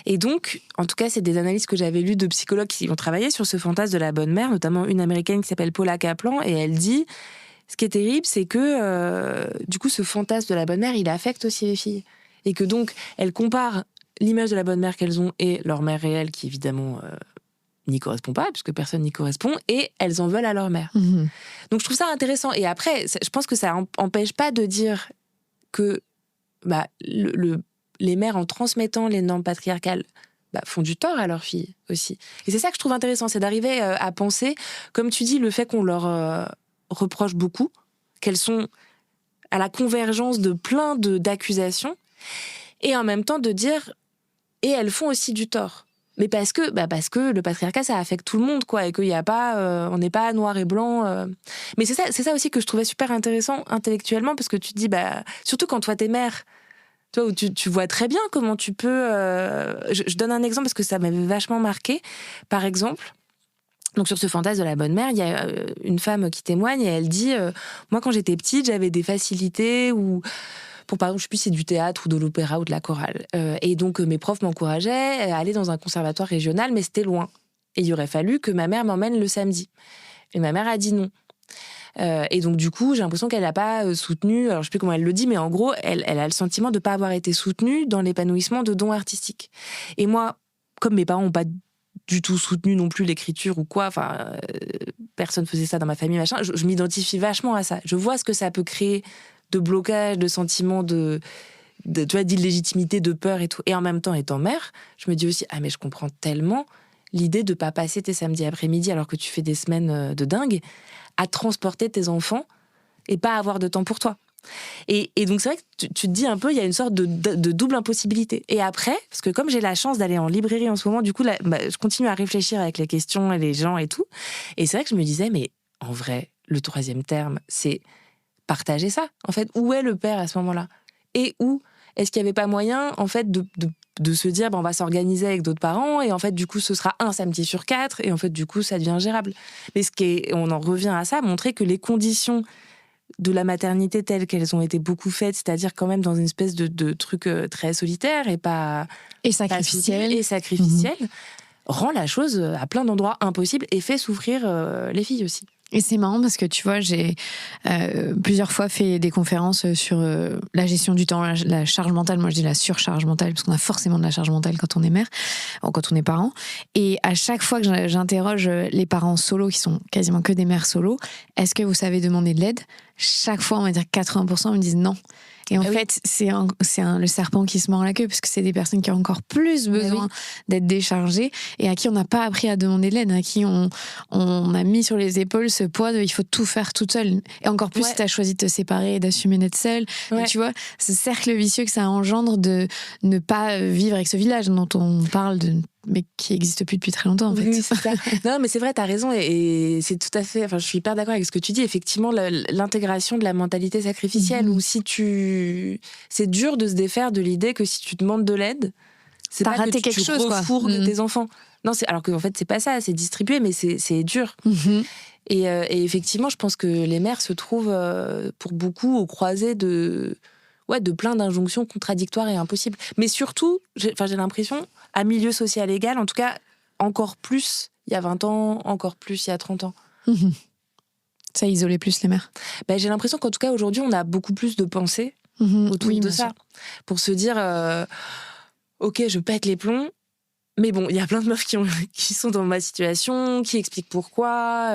Speaker 2: Et donc, en tout cas, c'est des analyses que j'avais lues de psychologues qui ont travaillé sur ce fantasme de la bonne mère, notamment une américaine qui s'appelle Paula Kaplan, et elle dit, ce qui est terrible, c'est que du coup, ce fantasme de la bonne mère, il affecte aussi les filles. Et que donc, elles comparent l'image de la bonne mère qu'elles ont et leur mère réelle, qui évidemment n'y correspond pas, puisque personne n'y correspond, et elles en veulent à leur mère. Donc je trouve ça intéressant. Et après, je pense que ça n'empêche pas de dire que les mères, en transmettant les normes patriarcales, font du tort à leurs filles aussi. Et c'est ça que je trouve intéressant, c'est d'arriver à penser, comme tu dis, le fait qu'on leur reproche beaucoup, qu'elles sont à la convergence de plein d'accusations, et en même temps de dire... Et elles font aussi du tort. Mais parce que le patriarcat, ça affecte tout le monde, quoi, et qu'il n'y a pas, on n'est pas noir et blanc. Mais c'est ça aussi que je trouvais super intéressant intellectuellement, parce que tu te dis, surtout quand toi t'es mère, toi, où tu vois très bien comment tu peux. Je donne un exemple parce que ça m'avait vachement marqué. Par exemple, donc sur ce fantasme de la bonne mère, il y a une femme qui témoigne et elle dit, moi quand j'étais petite, j'avais des facilités ou pour, par exemple, je sais plus si c'est du théâtre ou de l'opéra ou de la chorale. Et donc, mes profs m'encourageaient à aller dans un conservatoire régional, mais c'était loin. Et il aurait fallu que ma mère m'emmène le samedi. Et ma mère a dit non. Et donc, du coup, j'ai l'impression qu'elle n'a pas soutenu, alors je sais plus comment elle le dit, mais en gros, elle a le sentiment de ne pas avoir été soutenue dans l'épanouissement de dons artistiques. Et moi, comme mes parents n'ont pas du tout soutenu non plus l'écriture ou quoi, personne faisait ça dans ma famille, machin, je m'identifie vachement à ça. Je vois ce que ça peut créer de blocage, de sentiments tu vois, d'illégitimité, de peur et tout. Et en même temps, étant mère, je me dis aussi, mais je comprends tellement l'idée de pas passer tes samedis après-midi alors que tu fais des semaines de dingue à transporter tes enfants et pas avoir de temps pour toi. Et donc, c'est vrai que tu te dis un peu, il y a une sorte de double impossibilité. Et après, parce que comme j'ai la chance d'aller en librairie en ce moment, du coup, je continue à réfléchir avec les questions et les gens et tout. Et c'est vrai que je me disais, mais en vrai, le troisième terme, c'est partager ça, en fait. Où est le père à ce moment-là ? Et où est-ce qu'il n'y avait pas moyen, en fait, de se dire, on va s'organiser avec d'autres parents, et en fait, du coup, ce sera un samedi sur 4, et en fait, du coup, ça devient gérable. Mais on en revient à ça, montrer que les conditions de la maternité telles qu'elles ont été beaucoup faites, c'est-à-dire quand même dans une espèce de truc très solitaire et pas...
Speaker 1: Et sacrificiel.
Speaker 2: Rend la chose à plein d'endroits impossible et fait souffrir les filles aussi.
Speaker 1: Et c'est marrant parce que tu vois, j'ai plusieurs fois fait des conférences sur la gestion du temps, la charge mentale. Moi, je dis la surcharge mentale parce qu'on a forcément de la charge mentale quand on est mère, quand on est parent. Et à chaque fois que j'interroge les parents solos, qui sont quasiment que des mères solos, est-ce que vous savez demander de l'aide ? Chaque fois, on va dire 80%, me disent non. Et en fait, c'est le serpent qui se mord la queue, parce que c'est des personnes qui ont encore plus besoin d'être déchargées et à qui on n'a pas appris à demander de l'aide, à qui on a mis sur les épaules ce poids de il faut tout faire toute seule. Et encore plus si tu as choisi de te séparer et d'assumer d'être seule. Et tu vois, ce cercle vicieux que ça engendre de ne pas vivre avec ce village dont on parle mais qui n'existe plus depuis très longtemps, en fait.
Speaker 2: Oui, c'est ça. Non, mais c'est vrai, t'as raison, et c'est tout à fait... Enfin, je suis hyper d'accord avec ce que tu dis. Effectivement, l'intégration de la mentalité sacrificielle, où c'est dur de se défaire de l'idée que si tu demandes de l'aide, c'est pas
Speaker 1: raté
Speaker 2: que tu refourgues tes enfants. Non, alors qu'en fait, c'est pas ça, c'est distribué, mais c'est dur. Et effectivement, je pense que les mères se trouvent, pour beaucoup, au croisé de plein d'injonctions contradictoires et impossibles. Mais surtout, j'ai l'impression, à milieu social égal, en tout cas, encore plus il y a 20 ans, encore plus il y a 30 ans.
Speaker 1: Ça isolait plus les mères.
Speaker 2: J'ai l'impression qu'en tout cas, aujourd'hui, on a beaucoup plus de pensées autour de ça. Pour se dire, ok, je pète les plombs, mais bon, il y a plein de meufs qui sont dans ma situation, qui expliquent pourquoi,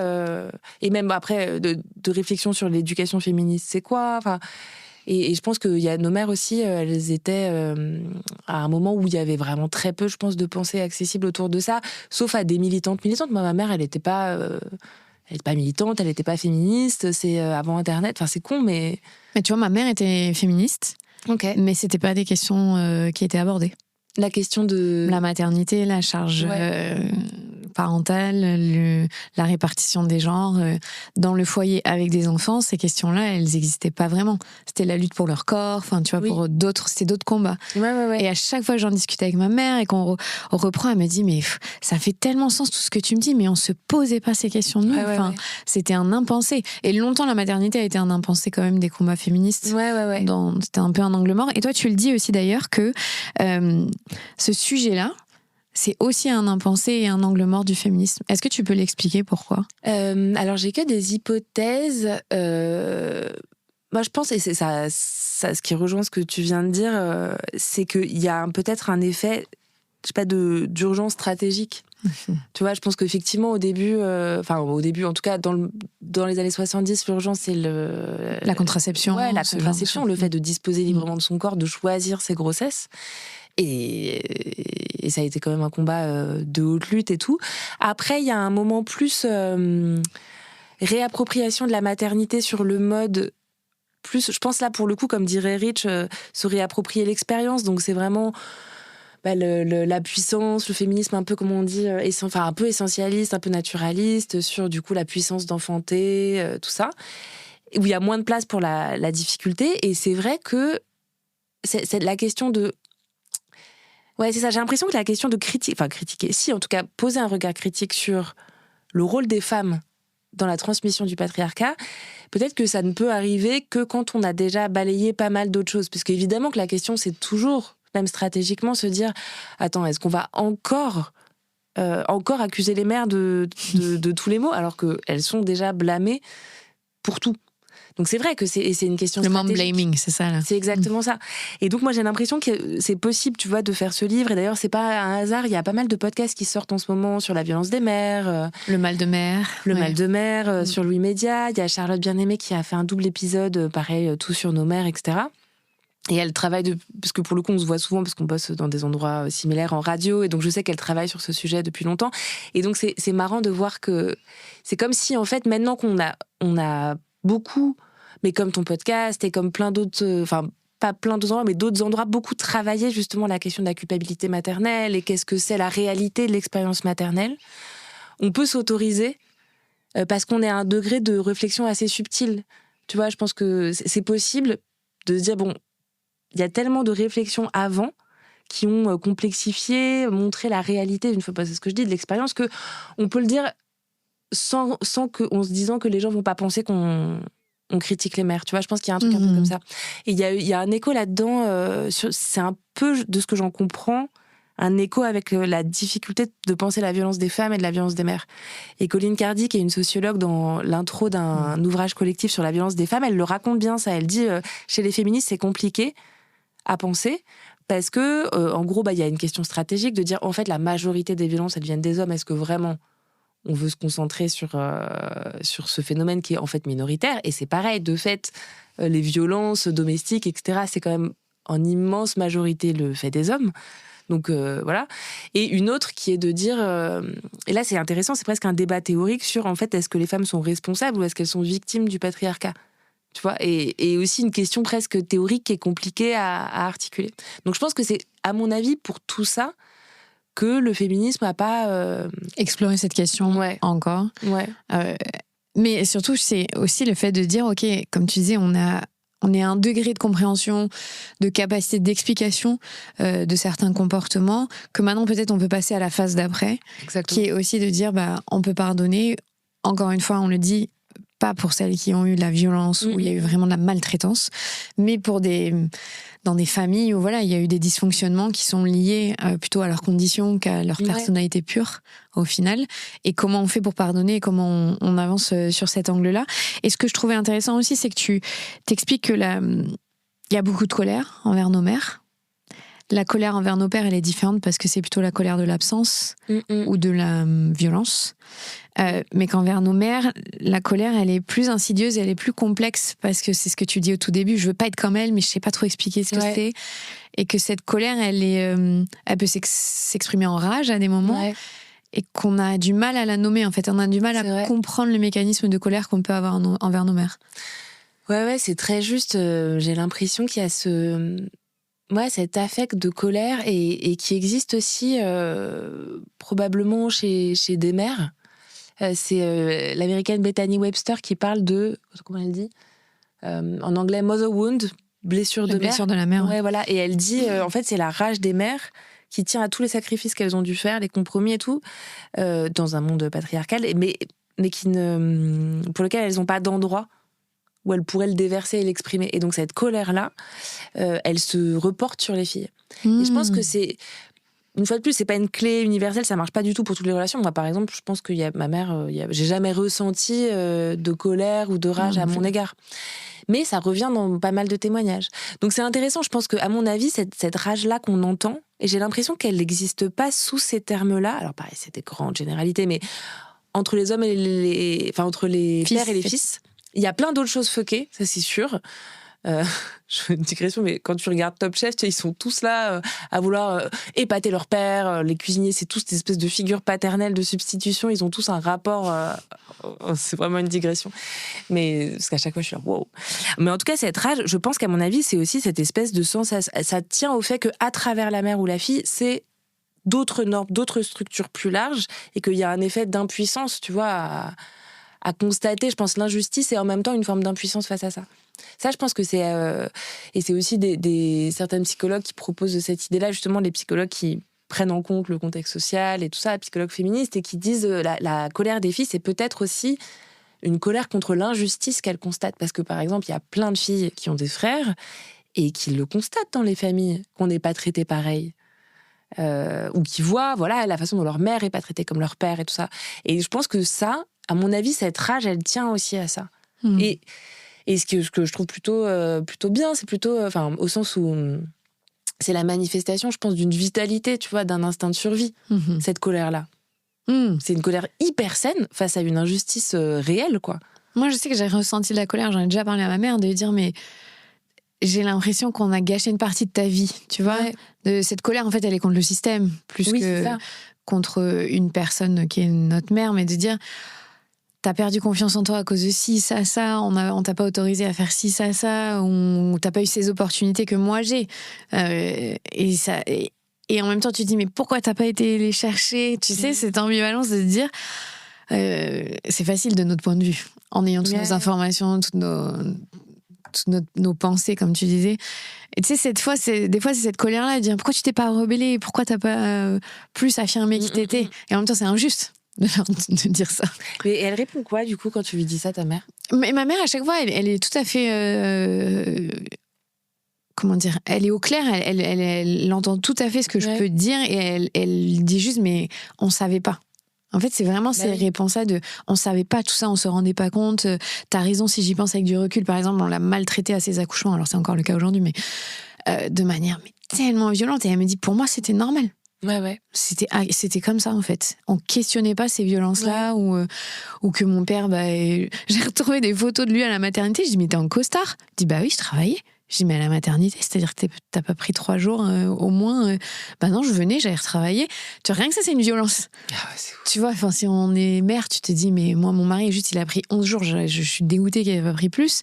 Speaker 2: et même après, de réflexion sur l'éducation féministe, c'est quoi, Et je pense qu'il y a nos mères aussi, elles étaient à un moment où il y avait vraiment très peu, je pense, de pensées accessibles autour de ça, sauf à des militantes. Moi, ma mère, elle n'était pas militante, elle n'était pas féministe, c'est avant Internet, enfin c'est con, mais...
Speaker 1: Mais tu vois, ma mère était féministe, mais c'était pas des questions qui étaient abordées.
Speaker 2: La question de...
Speaker 1: La maternité, la charge parentale, la répartition des genres. Dans le foyer avec des enfants, ces questions-là, elles n'existaient pas vraiment. C'était la lutte pour leur corps, enfin, tu vois, pour d'autres, c'était d'autres combats.
Speaker 2: Ouais.
Speaker 1: Et à chaque fois que j'en discutais avec ma mère et qu'on reprend, elle me dit, mais ça fait tellement sens tout ce que tu me dis, mais on se posait pas ces questions nous. C'était un impensé. Et longtemps, la maternité a été un impensé quand même des combats féministes. C'était un peu un angle mort. Et toi, tu le dis aussi d'ailleurs que ce sujet-là, c'est aussi un impensé et un angle mort du féminisme. Est-ce que tu peux l'expliquer pourquoi ?
Speaker 2: Alors, j'ai que des hypothèses. Moi, je pense, et c'est ça, ce qui rejoint ce que tu viens de dire, c'est qu'il y a peut-être un effet, je sais pas, d'urgence stratégique. Tu vois, je pense qu'effectivement, au début, en tout cas, dans les années 70, l'urgence, c'est
Speaker 1: la contraception.
Speaker 2: La contraception, le fait de disposer librement de son corps, de choisir ses grossesses. Et ça a été quand même un combat de haute lutte et tout. Après, il y a un moment plus réappropriation de la maternité sur le mode... Plus, je pense là, pour le coup, comme dirait Rich, se réapproprier l'expérience. Donc c'est vraiment... la puissance, le féminisme un peu, comme on dit, un peu essentialiste, un peu naturaliste, sur du coup la puissance d'enfanter, tout ça, où il y a moins de place pour la difficulté. Et c'est vrai que c'est la question de... Ouais, c'est ça, j'ai l'impression que la question de critiquer, si, en tout cas, poser un regard critique sur le rôle des femmes dans la transmission du patriarcat, peut-être que ça ne peut arriver que quand on a déjà balayé pas mal d'autres choses. Parce qu'évidemment que la question, c'est toujours... même stratégiquement, se dire attends, est-ce qu'on va encore accuser les mères de tous les maux alors qu'elles sont déjà blâmées pour tout. Donc c'est vrai que c'est une question stratégique.
Speaker 1: Le mom blaming, c'est ça là.
Speaker 2: C'est exactement ça. Et donc moi j'ai l'impression que c'est possible, tu vois, de faire ce livre. Et d'ailleurs c'est pas un hasard. Il y a pas mal de podcasts qui sortent en ce moment sur la violence des mères,
Speaker 1: le mal de mère,
Speaker 2: mal de mère sur Louis Média. Il y a Charlotte Bien-Aimée qui a fait un double épisode, pareil, tout sur nos mères, etc. Et elle travaille parce que pour le coup on se voit souvent parce qu'on bosse dans des endroits similaires en radio, et donc je sais qu'elle travaille sur ce sujet depuis longtemps. Et donc c'est marrant de voir que c'est comme si en fait maintenant qu'on a beaucoup, mais comme ton podcast et comme plein d'autres, pas plein d'autres endroits, mais d'autres endroits, beaucoup travaillé justement la question de la culpabilité maternelle et qu'est-ce que c'est la réalité de l'expérience maternelle. On peut s'autoriser parce qu'on est à un degré de réflexion assez subtil. Tu vois, je pense que c'est possible de se dire bon, il y a tellement de réflexions avant qui ont complexifié, montré la réalité, une fois pas, c'est ce que je dis, de l'expérience, que on peut le dire sans en se disant que les gens vont pas penser qu'on critique les mères. Tu vois, je pense qu'il y a un truc un peu comme ça. Et il y a un écho là-dedans, c'est un peu, de ce que j'en comprends, un écho avec la difficulté de penser la violence des femmes et de la violence des mères. Et Colleen Cardy, qui est une sociologue, dans l'intro d'un ouvrage collectif sur la violence des femmes, elle le raconte bien, ça. Elle dit, chez les féministes, c'est compliqué à penser, parce que, en gros, il y a une question stratégique de dire, en fait, la majorité des violences, elles viennent des hommes. Est-ce que vraiment on veut se concentrer sur ce phénomène qui est en fait minoritaire? Et c'est pareil, de fait, les violences domestiques, etc., c'est quand même en immense majorité le fait des hommes. Donc voilà. Et une autre qui est de dire, et là c'est intéressant, c'est presque un débat théorique sur, en fait, est-ce que les femmes sont responsables ou est-ce qu'elles sont victimes du patriarcat? Tu vois, et aussi une question presque théorique qui est compliquée à articuler. Donc je pense que c'est, à mon avis, pour tout ça, que le féminisme n'a pas...
Speaker 1: exploré cette question encore.
Speaker 2: Ouais.
Speaker 1: Mais surtout, c'est aussi le fait de dire, ok, comme tu disais, on est à un degré de compréhension, de capacité d'explication de certains comportements, que maintenant peut-être on peut passer à la phase d'après, qui est aussi de dire, on peut pardonner. Encore une fois, on le dit, pas pour celles qui ont eu de la violence, où il y a eu vraiment de la maltraitance, mais dans des familles où il y a eu des dysfonctionnements qui sont liés plutôt à leurs conditions qu'à leur personnalité pure, au final. Et comment on fait pour pardonner et comment on avance sur cet angle-là. Et ce que je trouvais intéressant aussi, c'est que tu t'expliques que il y a beaucoup de colère envers nos mères. La colère envers nos pères, elle est différente parce que c'est plutôt la colère de l'absence ou de la violence. Mais qu'envers nos mères, la colère, elle est plus insidieuse, elle est plus complexe, parce que c'est ce que tu dis au tout début, je veux pas être comme elle, mais je sais pas trop expliquer ce que c'est. Et que cette colère, elle peut s'exprimer en rage à des moments, et qu'on a du mal à la nommer, en fait. On a du mal à comprendre le mécanisme de colère qu'on peut avoir envers nos mères.
Speaker 2: Ouais, c'est très juste. J'ai l'impression qu'il y a cet affect de colère et qui existe aussi probablement chez des mères. C'est l'américaine Bethany Webster qui parle de, comment elle dit, en anglais, mother wound, blessure de
Speaker 1: la mère.
Speaker 2: Ouais, voilà. Et elle dit, en fait, c'est la rage des mères qui tient à tous les sacrifices qu'elles ont dû faire, les compromis et tout, dans un monde patriarcal, mais pour lequel elles n'ont pas d'endroit où elles pourraient le déverser et l'exprimer. Et donc cette colère-là, elle se reporte sur les filles. Et je pense que c'est... Une fois de plus, c'est pas une clé universelle, ça marche pas du tout pour toutes les relations. Moi, par exemple, je pense que ma mère, j'ai jamais ressenti de colère ou de rage à mon égard. Mais ça revient dans pas mal de témoignages. Donc c'est intéressant, je pense qu'à mon avis, cette rage-là qu'on entend, et j'ai l'impression qu'elle n'existe pas sous ces termes-là. Alors pareil, c'est des grandes généralités, mais entre les hommes et entre les pères et les fils, il y a plein d'autres choses fuckées, ça c'est sûr. Je fais une digression, mais quand tu regardes Top Chef, ils sont tous là à vouloir épater leur père. Les cuisiniers, c'est tous des espèces de figures paternelles de substitution. Ils ont tous un rapport. C'est vraiment une digression. Mais parce qu'à chaque fois, je suis là, wow. Mais en tout cas, cette rage, je pense qu'à mon avis, c'est aussi cette espèce de sens. Ça tient au fait qu'à travers la mère ou la fille, c'est d'autres normes, d'autres structures plus larges, et qu'il y a un effet d'impuissance, tu vois, à constater, je pense, l'injustice et en même temps une forme d'impuissance face à ça. Ça, je pense que c'est... et c'est aussi certains psychologues qui proposent cette idée-là, justement, les psychologues qui prennent en compte le contexte social et tout ça, les psychologues féministes, et qui disent la colère des filles, c'est peut-être aussi une colère contre l'injustice qu'elles constatent. Parce que, par exemple, il y a plein de filles qui ont des frères et qui le constatent dans les familles, qu'on n'est pas traité pareil. Ou qui voient la façon dont leur mère n'est pas traitée comme leur père et tout ça. Et je pense que ça, à mon avis, cette rage, elle tient aussi à ça. Et ce que je trouve plutôt bien, c'est plutôt, au sens où c'est la manifestation, je pense, d'une vitalité, tu vois, d'un instinct de survie, cette colère-là. C'est une colère hyper saine face à une injustice réelle, quoi.
Speaker 1: Moi, je sais que j'ai ressenti de la colère, j'en ai déjà parlé à ma mère, de lui dire, mais j'ai l'impression qu'on a gâché une partie de ta vie, tu vois. De cette colère, en fait, elle est contre le système, plus que contre une personne qui est notre mère, mais de dire... T'as perdu confiance en toi à cause de ci, ça, on t'a pas autorisé à faire ci, ça, ou t'as pas eu ces opportunités que moi j'ai. Et en même temps, tu te dis, mais pourquoi t'as pas été les chercher? Tu sais, cette ambivalence de se dire, c'est facile de notre point de vue, en ayant toutes nos informations, toutes nos pensées, comme tu disais. Et tu sais, des fois, c'est cette colère-là, de dire, pourquoi tu t'es pas rebellée? Pourquoi t'as pas plus affirmé qui t'étais? Et en même temps, c'est injuste de dire ça.
Speaker 2: Mais elle répond quoi, du coup, quand tu lui dis ça, ta mère?
Speaker 1: Mais ma mère, à chaque fois, elle est tout à fait... comment dire? Elle est au clair, elle entend tout à fait ce que je peux dire, et elle dit juste, mais on savait pas. En fait, c'est vraiment ces réponses-là de « on savait pas tout ça, on se rendait pas compte, t'as raison si j'y pense avec du recul ». Par exemple, on l'a maltraitée à ses accouchements, alors c'est encore le cas aujourd'hui, mais de manière tellement violente. Et elle me dit « pour moi, c'était normal ».
Speaker 2: Ouais.
Speaker 1: C'était comme ça, en fait. On questionnait pas ces violences-là, ou que mon père... j'ai retrouvé des photos de lui à la maternité, je dis « mais t'es en costard ?» Il dit « bah oui, je travaillais ». Je dis « mais à la maternité, c'est-à-dire que t'as pas pris 3 jours au moins ?» Bah non, je venais, j'allais retravailler. Tu vois, rien que ça, c'est une violence. Tu vois, si on est mère, tu te dis « mais moi, mon mari, juste, il a pris 11 jours, je suis dégoûtée qu'il ait pas pris plus. »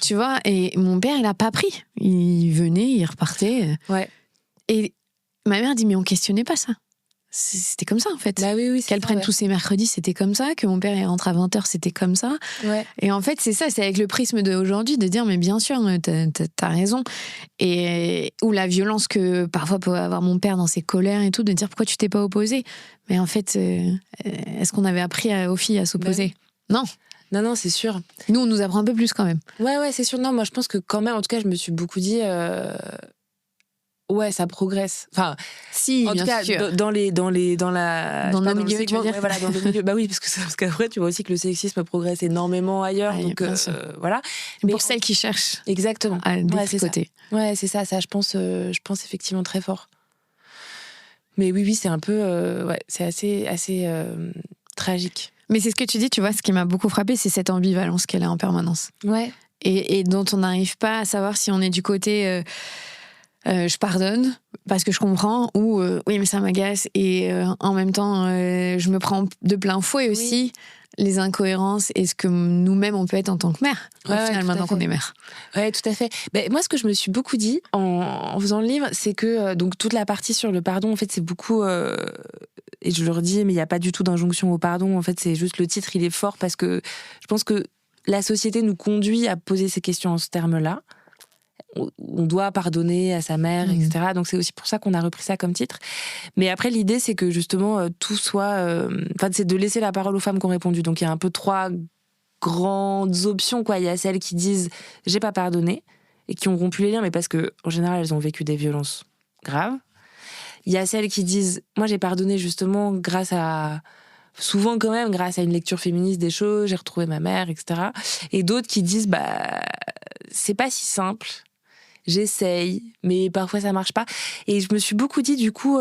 Speaker 1: Tu vois, et mon père, il a pas pris. Il venait, il repartait. Et ma mère dit, mais on questionnait pas ça. C'était comme ça, en fait.
Speaker 2: Bah oui,
Speaker 1: qu'elle prenne tous ses mercredis, c'était comme ça. Que mon père il rentre à 20h, c'était comme ça. Et en fait, c'est ça, c'est avec le prisme d'aujourd'hui de dire, mais bien sûr, t'as raison. Et ou la violence que parfois peut avoir mon père dans ses colères et tout, de dire pourquoi tu t'es pas opposé. Mais en fait, est-ce qu'on avait appris aux filles à s'opposer? Non.
Speaker 2: Non, c'est sûr.
Speaker 1: Nous, on nous apprend un peu plus quand même.
Speaker 2: Ouais, c'est sûr. Non, moi, je pense que quand même, en tout cas, je me suis beaucoup dit... Ouais, ça progresse. Enfin,
Speaker 1: si,
Speaker 2: en tout cas, dans le milieu, voilà, dans le milieu. Bah oui, parce qu'après, tu vois aussi que le sexisme progresse énormément ailleurs. Donc, voilà.
Speaker 1: Mais pour celles qui cherchent.
Speaker 2: Exactement.
Speaker 1: À détricoter.
Speaker 2: Ouais, c'est ça. Ça, je pense effectivement très fort. Mais oui, c'est un peu, c'est assez tragique.
Speaker 1: Mais c'est ce que tu dis, tu vois, ce qui m'a beaucoup frappé, c'est cette ambivalence qu'elle a en permanence.
Speaker 2: Ouais.
Speaker 1: Et dont on n'arrive pas à savoir si on est du côté je pardonne parce que je comprends ou oui mais ça m'agace et en même temps je me prends de plein fouet aussi les incohérences et ce que nous-mêmes on peut être en tant que mère finalement maintenant qu'on est mère.
Speaker 2: Ouais, tout à fait. Ben, moi, ce que je me suis beaucoup dit en faisant le livre, c'est que donc toute la partie sur le pardon, en fait, c'est beaucoup... et je le redis, mais il n'y a pas du tout d'injonction au pardon. En fait, c'est juste le titre, il est fort parce que je pense que la société nous conduit à poser ces questions en ce terme-là. On doit pardonner à sa mère, etc. Donc c'est aussi pour ça qu'on a repris ça comme titre. Mais après, l'idée, c'est que justement, tout soit... c'est de laisser la parole aux femmes qui ont répondu. Donc il y a un peu 3 grandes options, quoi. Il y a celles qui disent « j'ai pas pardonné » et qui ont rompu les liens, mais parce que en général, elles ont vécu des violences graves. Il y a celles qui disent « moi, j'ai pardonné justement grâce à... » souvent quand même grâce à une lecture féministe des choses, j'ai retrouvé ma mère, etc. Et d'autres qui disent c'est pas si simple, j'essaye, mais parfois ça marche pas. Et je me suis beaucoup dit du coup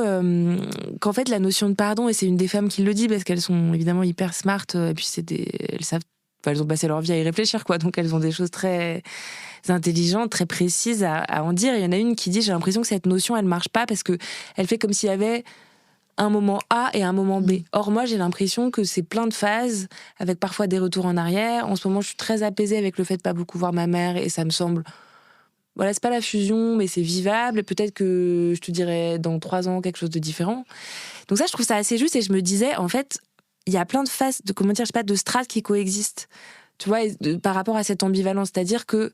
Speaker 2: qu'en fait la notion de pardon, et c'est une des femmes qui le dit parce qu'elles sont évidemment hyper smart, et puis elles savent, elles ont passé leur vie à y réfléchir, quoi, donc elles ont des choses très intelligentes, très précises à en dire. Et il y en a une qui dit j'ai l'impression que cette notion elle marche pas parce que elle fait comme s'il y avait un moment A et un moment B. Or, moi, j'ai l'impression que c'est plein de phases, avec parfois des retours en arrière. En ce moment, je suis très apaisée avec le fait de pas beaucoup voir ma mère, et ça me semble... Voilà, c'est pas la fusion, mais c'est vivable. Peut-être que je te dirais dans 3 ans quelque chose de différent. Donc ça, je trouve ça assez juste, et je me disais, en fait, il y a plein de phases, de strates qui coexistent, tu vois, par rapport à cette ambivalence. C'est-à-dire que...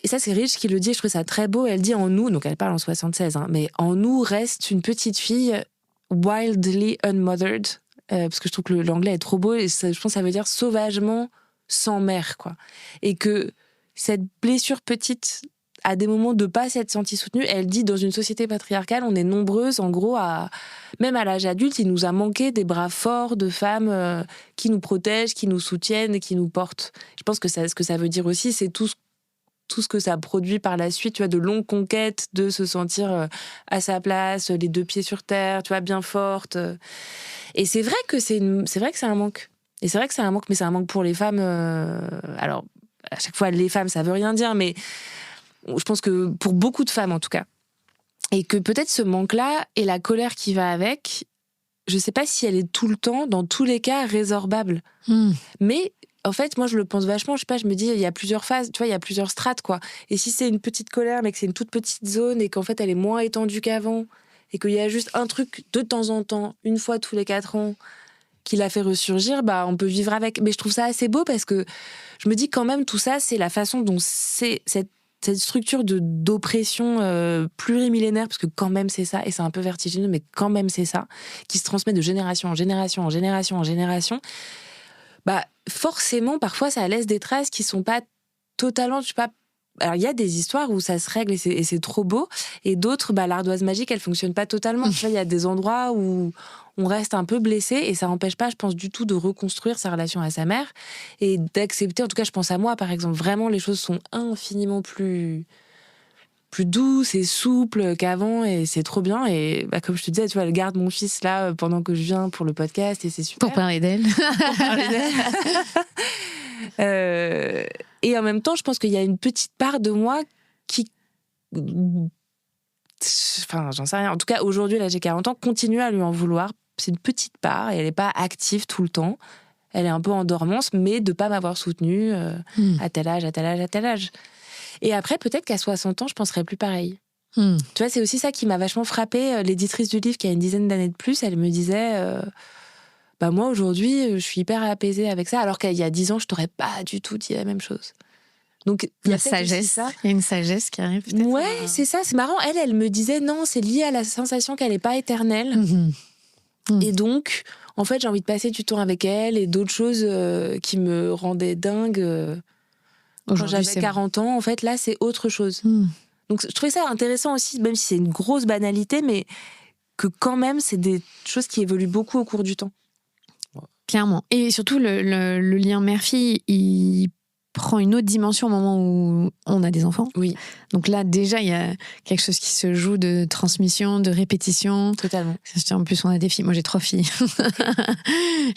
Speaker 2: Et ça, c'est Rich qui le dit, je trouve ça très beau. Elle dit en nous, donc elle parle en 76, mais en nous reste une petite fille wildly unmothered, parce que je trouve que l'anglais est trop beau, et ça, je pense que ça veut dire sauvagement sans mère, quoi. Et que cette blessure petite, à des moments de pas s'être sentie soutenue, elle dit dans une société patriarcale, on est nombreuses, en gros, même à l'âge adulte, il nous a manqué des bras forts de femmes qui nous protègent, qui nous soutiennent et qui nous portent. Je pense que ce que ça veut dire aussi, c'est tout ce que ça produit par la suite, tu vois, de longues conquêtes, de se sentir à sa place, les 2 pieds sur terre, tu vois, bien forte. Et c'est vrai que c'est un manque. Et c'est vrai que c'est un manque, mais c'est un manque pour les femmes. Alors, à chaque fois, les femmes, ça veut rien dire, mais je pense que pour beaucoup de femmes, en tout cas. Et que peut-être ce manque-là et la colère qui va avec, je sais pas si elle est tout le temps, dans tous les cas, résorbable. Mais... en fait, moi, je le pense vachement. Je sais pas, je me dis, il y a plusieurs phases, tu vois, il y a plusieurs strates, quoi. Et si c'est une petite colère, mais que c'est une toute petite zone et qu'en fait, elle est moins étendue qu'avant et qu'il y a juste un truc de temps en temps, une fois tous les 4 ans, qui la fait ressurgir, on peut vivre avec. Mais je trouve ça assez beau parce que je me dis quand même, tout ça, c'est la façon dont c'est cette structure d'oppression plurimillénaire, parce que quand même c'est ça, et c'est un peu vertigineux, mais quand même c'est ça, qui se transmet de génération en génération, en génération, en génération. Forcément, parfois, ça laisse des traces qui sont pas totalement, je sais pas. Alors, il y a des histoires où ça se règle et c'est trop beau, et d'autres, l'ardoise magique, elle fonctionne pas totalement. Tu vois, il y a des endroits où on reste un peu blessé, et ça n'empêche pas, je pense, du tout de reconstruire sa relation à sa mère et d'accepter. En tout cas, je pense à moi, par exemple, vraiment, les choses sont infiniment plus douce et souple qu'avant, et c'est trop bien. Et comme je te disais, tu vois, elle garde mon fils là pendant que je viens pour le podcast, et c'est super.
Speaker 1: Pour parler d'elle.
Speaker 2: Pour parler d'elle. Et en même temps, je pense qu'il y a une petite part de moi qui... Enfin, j'en sais rien. En tout cas, aujourd'hui, là, j'ai 40 ans, continue à lui en vouloir. C'est une petite part, et elle n'est pas active tout le temps. Elle est un peu en dormance, mais de ne pas m'avoir soutenue à tel âge, à tel âge, à tel âge. Et après, peut-être qu'à 60 ans, je penserais plus pareil. Tu vois, c'est aussi ça qui m'a vachement frappée. L'éditrice du livre, qui a une dizaine d'années de plus, elle me disait moi, aujourd'hui, je suis hyper apaisée avec ça, alors qu'il y a 10 ans, je t'aurais pas du tout dit la même chose. Donc, il y a
Speaker 1: sagesse. Il y a une sagesse qui arrive, peut-être.
Speaker 2: Ouais, c'est ça, c'est marrant. Elle me disait non, c'est lié à la sensation qu'elle n'est pas éternelle. Et donc, en fait, j'ai envie de passer du temps avec elle, et d'autres choses qui me rendaient dingue. Quand j'avais 40 ans, en fait, là, c'est autre chose. Donc, je trouvais ça intéressant aussi, même si c'est une grosse banalité, mais que quand même, c'est des choses qui évoluent beaucoup au cours du temps.
Speaker 1: Clairement. Et surtout, le lien mère-fille, il prend une autre dimension au moment où on a des enfants.
Speaker 2: Oui.
Speaker 1: Donc là, déjà, il y a quelque chose qui se joue de transmission, de répétition.
Speaker 2: Totalement.
Speaker 1: En plus, on a des filles. Moi, j'ai 3 filles.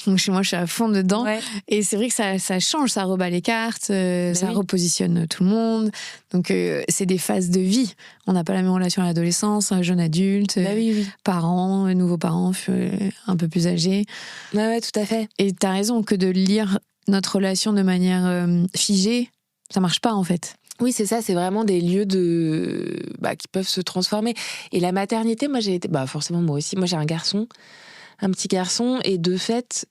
Speaker 1: Donc chez moi, je suis à fond dedans.
Speaker 2: Ouais.
Speaker 1: Et c'est vrai que ça change, ça rebat les cartes, ça
Speaker 2: oui.
Speaker 1: repositionne tout le monde. Donc c'est des phases de vie. On n'a pas la même relation à l'adolescence, à jeune adulte,
Speaker 2: Oui.
Speaker 1: parents, nouveaux parents un peu plus âgés.
Speaker 2: Ouais, tout à fait.
Speaker 1: Et t'as raison que de lire notre relation de manière figée, ça marche pas en fait.
Speaker 2: Oui, c'est ça, c'est vraiment des lieux qui peuvent se transformer. Et la maternité, moi j'ai été, forcément moi aussi, moi j'ai un petit garçon, et de fait,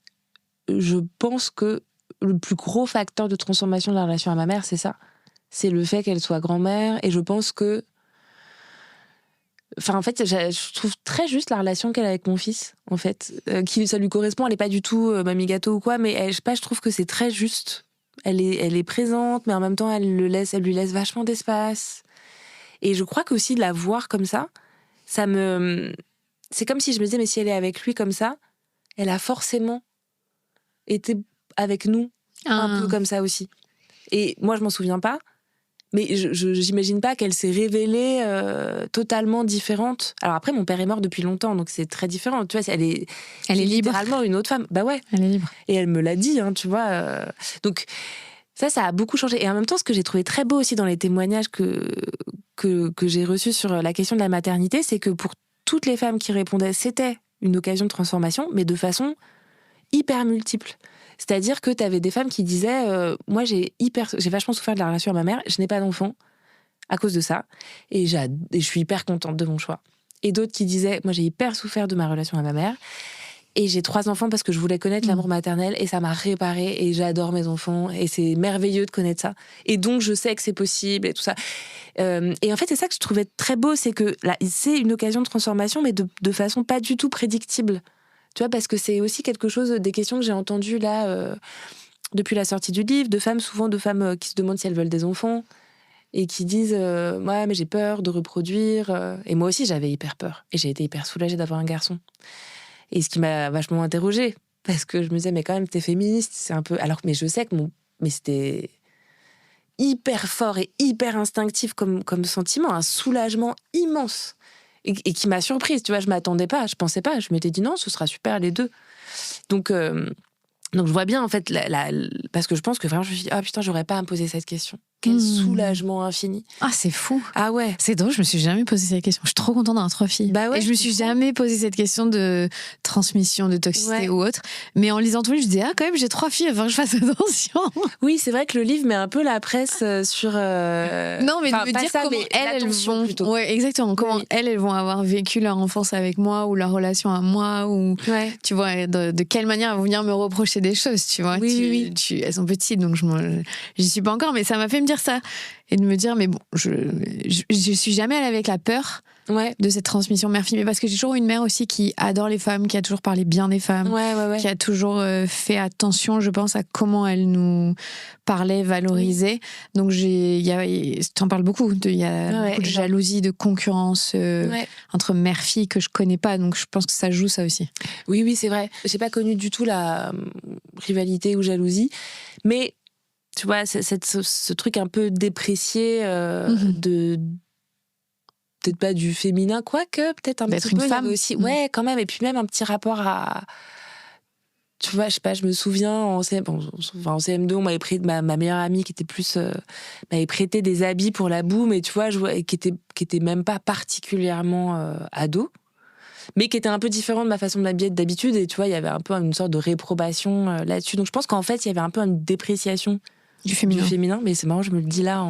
Speaker 2: je pense que le plus gros facteur de transformation de la relation à ma mère, c'est ça. C'est le fait qu'elle soit grand-mère, et je pense que... Enfin, en fait, je trouve très juste la relation qu'elle a avec mon fils, en fait. Ça lui correspond, elle n'est pas du tout mamie gâteau ou quoi, mais je trouve que c'est très juste. Elle est présente, mais en même temps, elle lui laisse vachement d'espace. Et je crois qu'aussi de la voir comme ça, c'est comme si je me disais, mais si elle est avec lui comme ça, elle a forcément été avec nous un peu comme ça aussi. Et moi, je m'en souviens pas, mais j'imagine pas qu'elle s'est révélée totalement différente. Alors après, mon père est mort depuis longtemps, donc c'est très différent. Tu vois, elle est libre. Littéralement une autre femme. Bah ouais.
Speaker 1: Elle est libre.
Speaker 2: Et elle me l'a dit, hein, tu vois. Donc ça a beaucoup changé. Et en même temps, ce que j'ai trouvé très beau aussi dans les témoignages que j'ai reçus sur la question de la maternité, c'est que pour toutes les femmes qui répondaient, c'était une occasion de transformation, mais de façon hyper multiple. C'est-à-dire que tu avais des femmes qui disaient moi j'ai vachement souffert de la relation à ma mère, je n'ai pas d'enfant à cause de ça, et je suis hyper contente de mon choix. Et d'autres qui disaient moi j'ai hyper souffert de ma relation à ma mère, et j'ai 3 enfants parce que je voulais connaître l'amour maternel, et ça m'a réparée, et j'adore mes enfants, et c'est merveilleux de connaître ça, et donc je sais que c'est possible et tout ça. Et en fait c'est ça que je trouvais très beau, c'est que là, c'est une occasion de transformation, mais de façon pas du tout prédictible. Tu vois, parce que c'est aussi quelque chose, des questions que j'ai entendues là, depuis la sortie du livre, souvent de femmes qui se demandent si elles veulent des enfants, et qui disent ouais, mais j'ai peur de reproduire. Et moi aussi, j'avais hyper peur. Et j'ai été hyper soulagée d'avoir un garçon. Et ce qui m'a vachement interrogée, parce que je me disais, mais quand même, t'es féministe, c'est un peu. Mais je sais que mais c'était hyper fort et hyper instinctif comme sentiment, un soulagement immense. Et qui m'a surprise, tu vois, je m'attendais pas, je pensais pas, je m'étais dit non, ce sera super les deux. Donc je vois bien en fait, parce que je pense que vraiment je me suis dit, ah putain, j'aurais pas à me poser cette question. Quel soulagement infini.
Speaker 1: Ah, c'est fou.
Speaker 2: Ah ouais.
Speaker 1: C'est drôle, je me suis jamais posé cette question. Je suis trop contente d'avoir 3 filles.
Speaker 2: Bah ouais,
Speaker 1: et je me suis jamais posé cette question de transmission, de toxicité ou autre. Mais en lisant tout le livre, je disais, quand même, j'ai 3 filles, il faut que je fasse attention.
Speaker 2: Oui, c'est vrai que le livre met un peu la presse sur.
Speaker 1: Non, mais de me dire
Speaker 2: ça,
Speaker 1: comment elles vont.
Speaker 2: Plutôt.
Speaker 1: Ouais, exactement. Comment elles vont avoir vécu leur enfance avec moi, ou leur relation à moi, ou.
Speaker 2: Ouais.
Speaker 1: Tu vois, de quelle manière elles vont venir me reprocher des choses, tu vois.
Speaker 2: Oui.
Speaker 1: Elles sont petites, donc j'y suis pas encore, mais ça m'a fait me dire ça. Et de me dire, mais bon, je suis jamais allée avec la peur de cette transmission mère-fille, mais parce que j'ai toujours une mère aussi qui adore les femmes, qui a toujours parlé bien des femmes, qui a toujours fait attention, je pense, à comment elle nous parlait, valorisait. Donc t'en parles beaucoup, il y a beaucoup de jalousie, de concurrence entre mère-fille que je connais pas, donc je pense que ça joue ça aussi.
Speaker 2: Oui, c'est vrai. J'ai pas connu du tout la rivalité ou jalousie, mais tu vois, ce truc un peu déprécié de peut-être pas du féminin, quoique peut-être un
Speaker 1: d'être
Speaker 2: petit peu.
Speaker 1: Une femme
Speaker 2: aussi, ouais, quand même. Et puis même un petit rapport à, tu vois, je sais pas, je me souviens en CM2, on m'avait prêté, ma meilleure amie qui était plus m'avait prêté des habits pour la boue, mais tu vois, qui était même pas particulièrement ado, mais qui était un peu différent de ma façon de m'habiller d'habitude. Et tu vois, il y avait un peu une sorte de réprobation là-dessus. Donc je pense qu'en fait, il y avait un peu une dépréciation du féminin, mais c'est marrant, je me le dis là.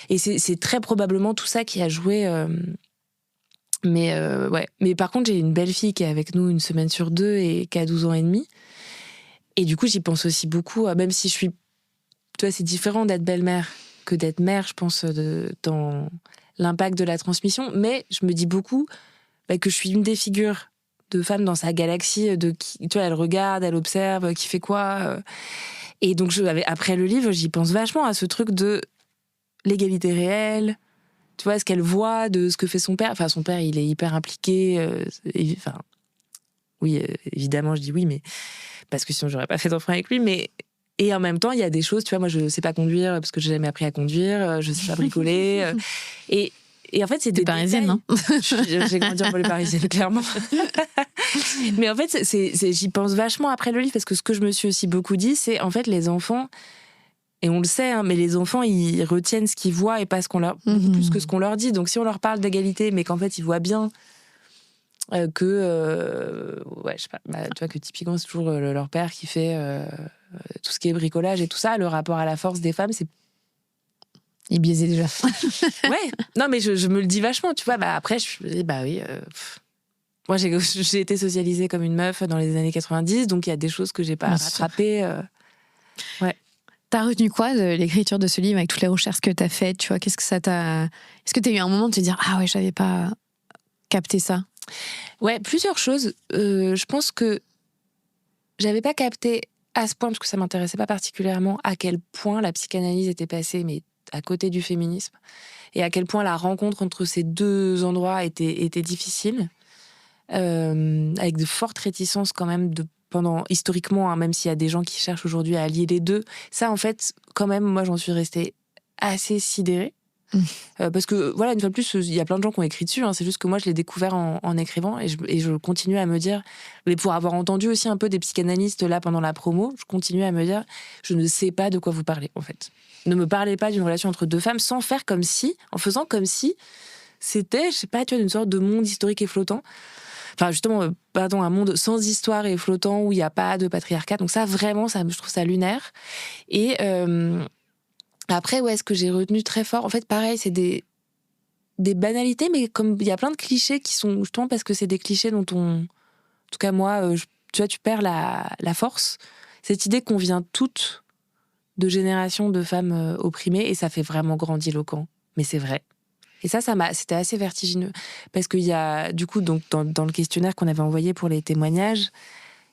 Speaker 2: Et c'est très probablement tout ça qui a joué. Mais par contre, j'ai une belle fille qui est avec nous 1 semaine sur 2 et qui a 12 ans et demi. Et du coup, j'y pense aussi beaucoup, même si tu vois, c'est différent d'être belle-mère que d'être mère, je pense, dans l'impact de la transmission. Mais je me dis beaucoup que je suis une des figures de femme dans sa galaxie, tu vois, elle regarde, elle observe, qui fait quoi. Et donc, après le livre, j'y pense vachement à ce truc de l'égalité réelle, tu vois, ce qu'elle voit de ce que fait son père. Enfin, son père, il est hyper impliqué. Oui, évidemment, je dis oui, mais parce que sinon, j'aurais pas fait d'enfant avec lui. Mais Et en même temps, il y a des choses, tu vois, moi, je sais pas conduire parce que j'ai jamais appris à conduire, je sais pas bricoler. Et en fait, c'est
Speaker 1: T'es
Speaker 2: des
Speaker 1: parisienne,
Speaker 2: détails.
Speaker 1: non?
Speaker 2: J'ai grandi en banlieue parisienne, clairement. Mais en fait, j'y pense vachement après le livre, parce que ce que je me suis aussi beaucoup dit, c'est en fait, les enfants, et on le sait, hein, mais les enfants, ils retiennent ce qu'ils voient et pas beaucoup plus que ce qu'on leur dit. Donc si on leur parle d'égalité, mais qu'en fait, ils voient bien ouais, je sais pas, tu vois, que typiquement, c'est toujours leur père qui fait tout ce qui est bricolage et tout ça, le rapport à la force des femmes, c'est...
Speaker 1: Il est biaisé déjà.
Speaker 2: Ouais, non, mais je me le dis vachement, tu vois. Après, je me dis, bah oui... Moi, j'ai été socialisée comme une meuf dans les années 90, donc il y a des choses que j'ai pas rattrapées. Ouais.
Speaker 1: T'as retenu quoi de l'écriture de ce livre avec toutes les recherches que t'as faites, tu vois? Qu'est-ce que ça t'a... Est-ce que t'as eu un moment de te dire « Ah ouais, j'avais pas capté ça ».
Speaker 2: Ouais, plusieurs choses. Je pense que j'avais pas capté à ce point, parce que ça m'intéressait pas particulièrement, à quel point la psychanalyse était passée, mais à côté du féminisme, et à quel point la rencontre entre ces deux endroits était difficile, avec de fortes réticences quand même historiquement, hein, même s'il y a des gens qui cherchent aujourd'hui à allier les deux. Ça, en fait, quand même, moi, j'en suis restée assez sidérée. Parce que, voilà, une fois de plus, il y a plein de gens qui ont écrit dessus, hein, c'est juste que moi, je l'ai découvert en écrivant, et je continue à me dire, mais pour avoir entendu aussi un peu des psychanalystes là pendant la promo, je continue à me dire, je ne sais pas de quoi vous parlez, en fait. Ne me parlez pas d'une relation entre deux femmes en faisant comme si c'était, je sais pas, tu vois, une sorte de monde historique et flottant. Enfin, justement, un monde sans histoire et flottant où il n'y a pas de patriarcat. Donc ça, vraiment, je trouve ça lunaire. Et après, ouais, ce que j'ai retenu très fort, en fait, pareil, c'est des banalités, mais comme il y a plein de clichés qui sont, justement, parce que c'est des clichés dont en tout cas, moi, tu vois, tu perds la force. Cette idée qu'on vient toutes de générations de femmes opprimées, et ça fait vraiment grandiloquent. Mais c'est vrai. Et c'était assez vertigineux. Parce qu'il y a, du coup, donc, dans le questionnaire qu'on avait envoyé pour les témoignages,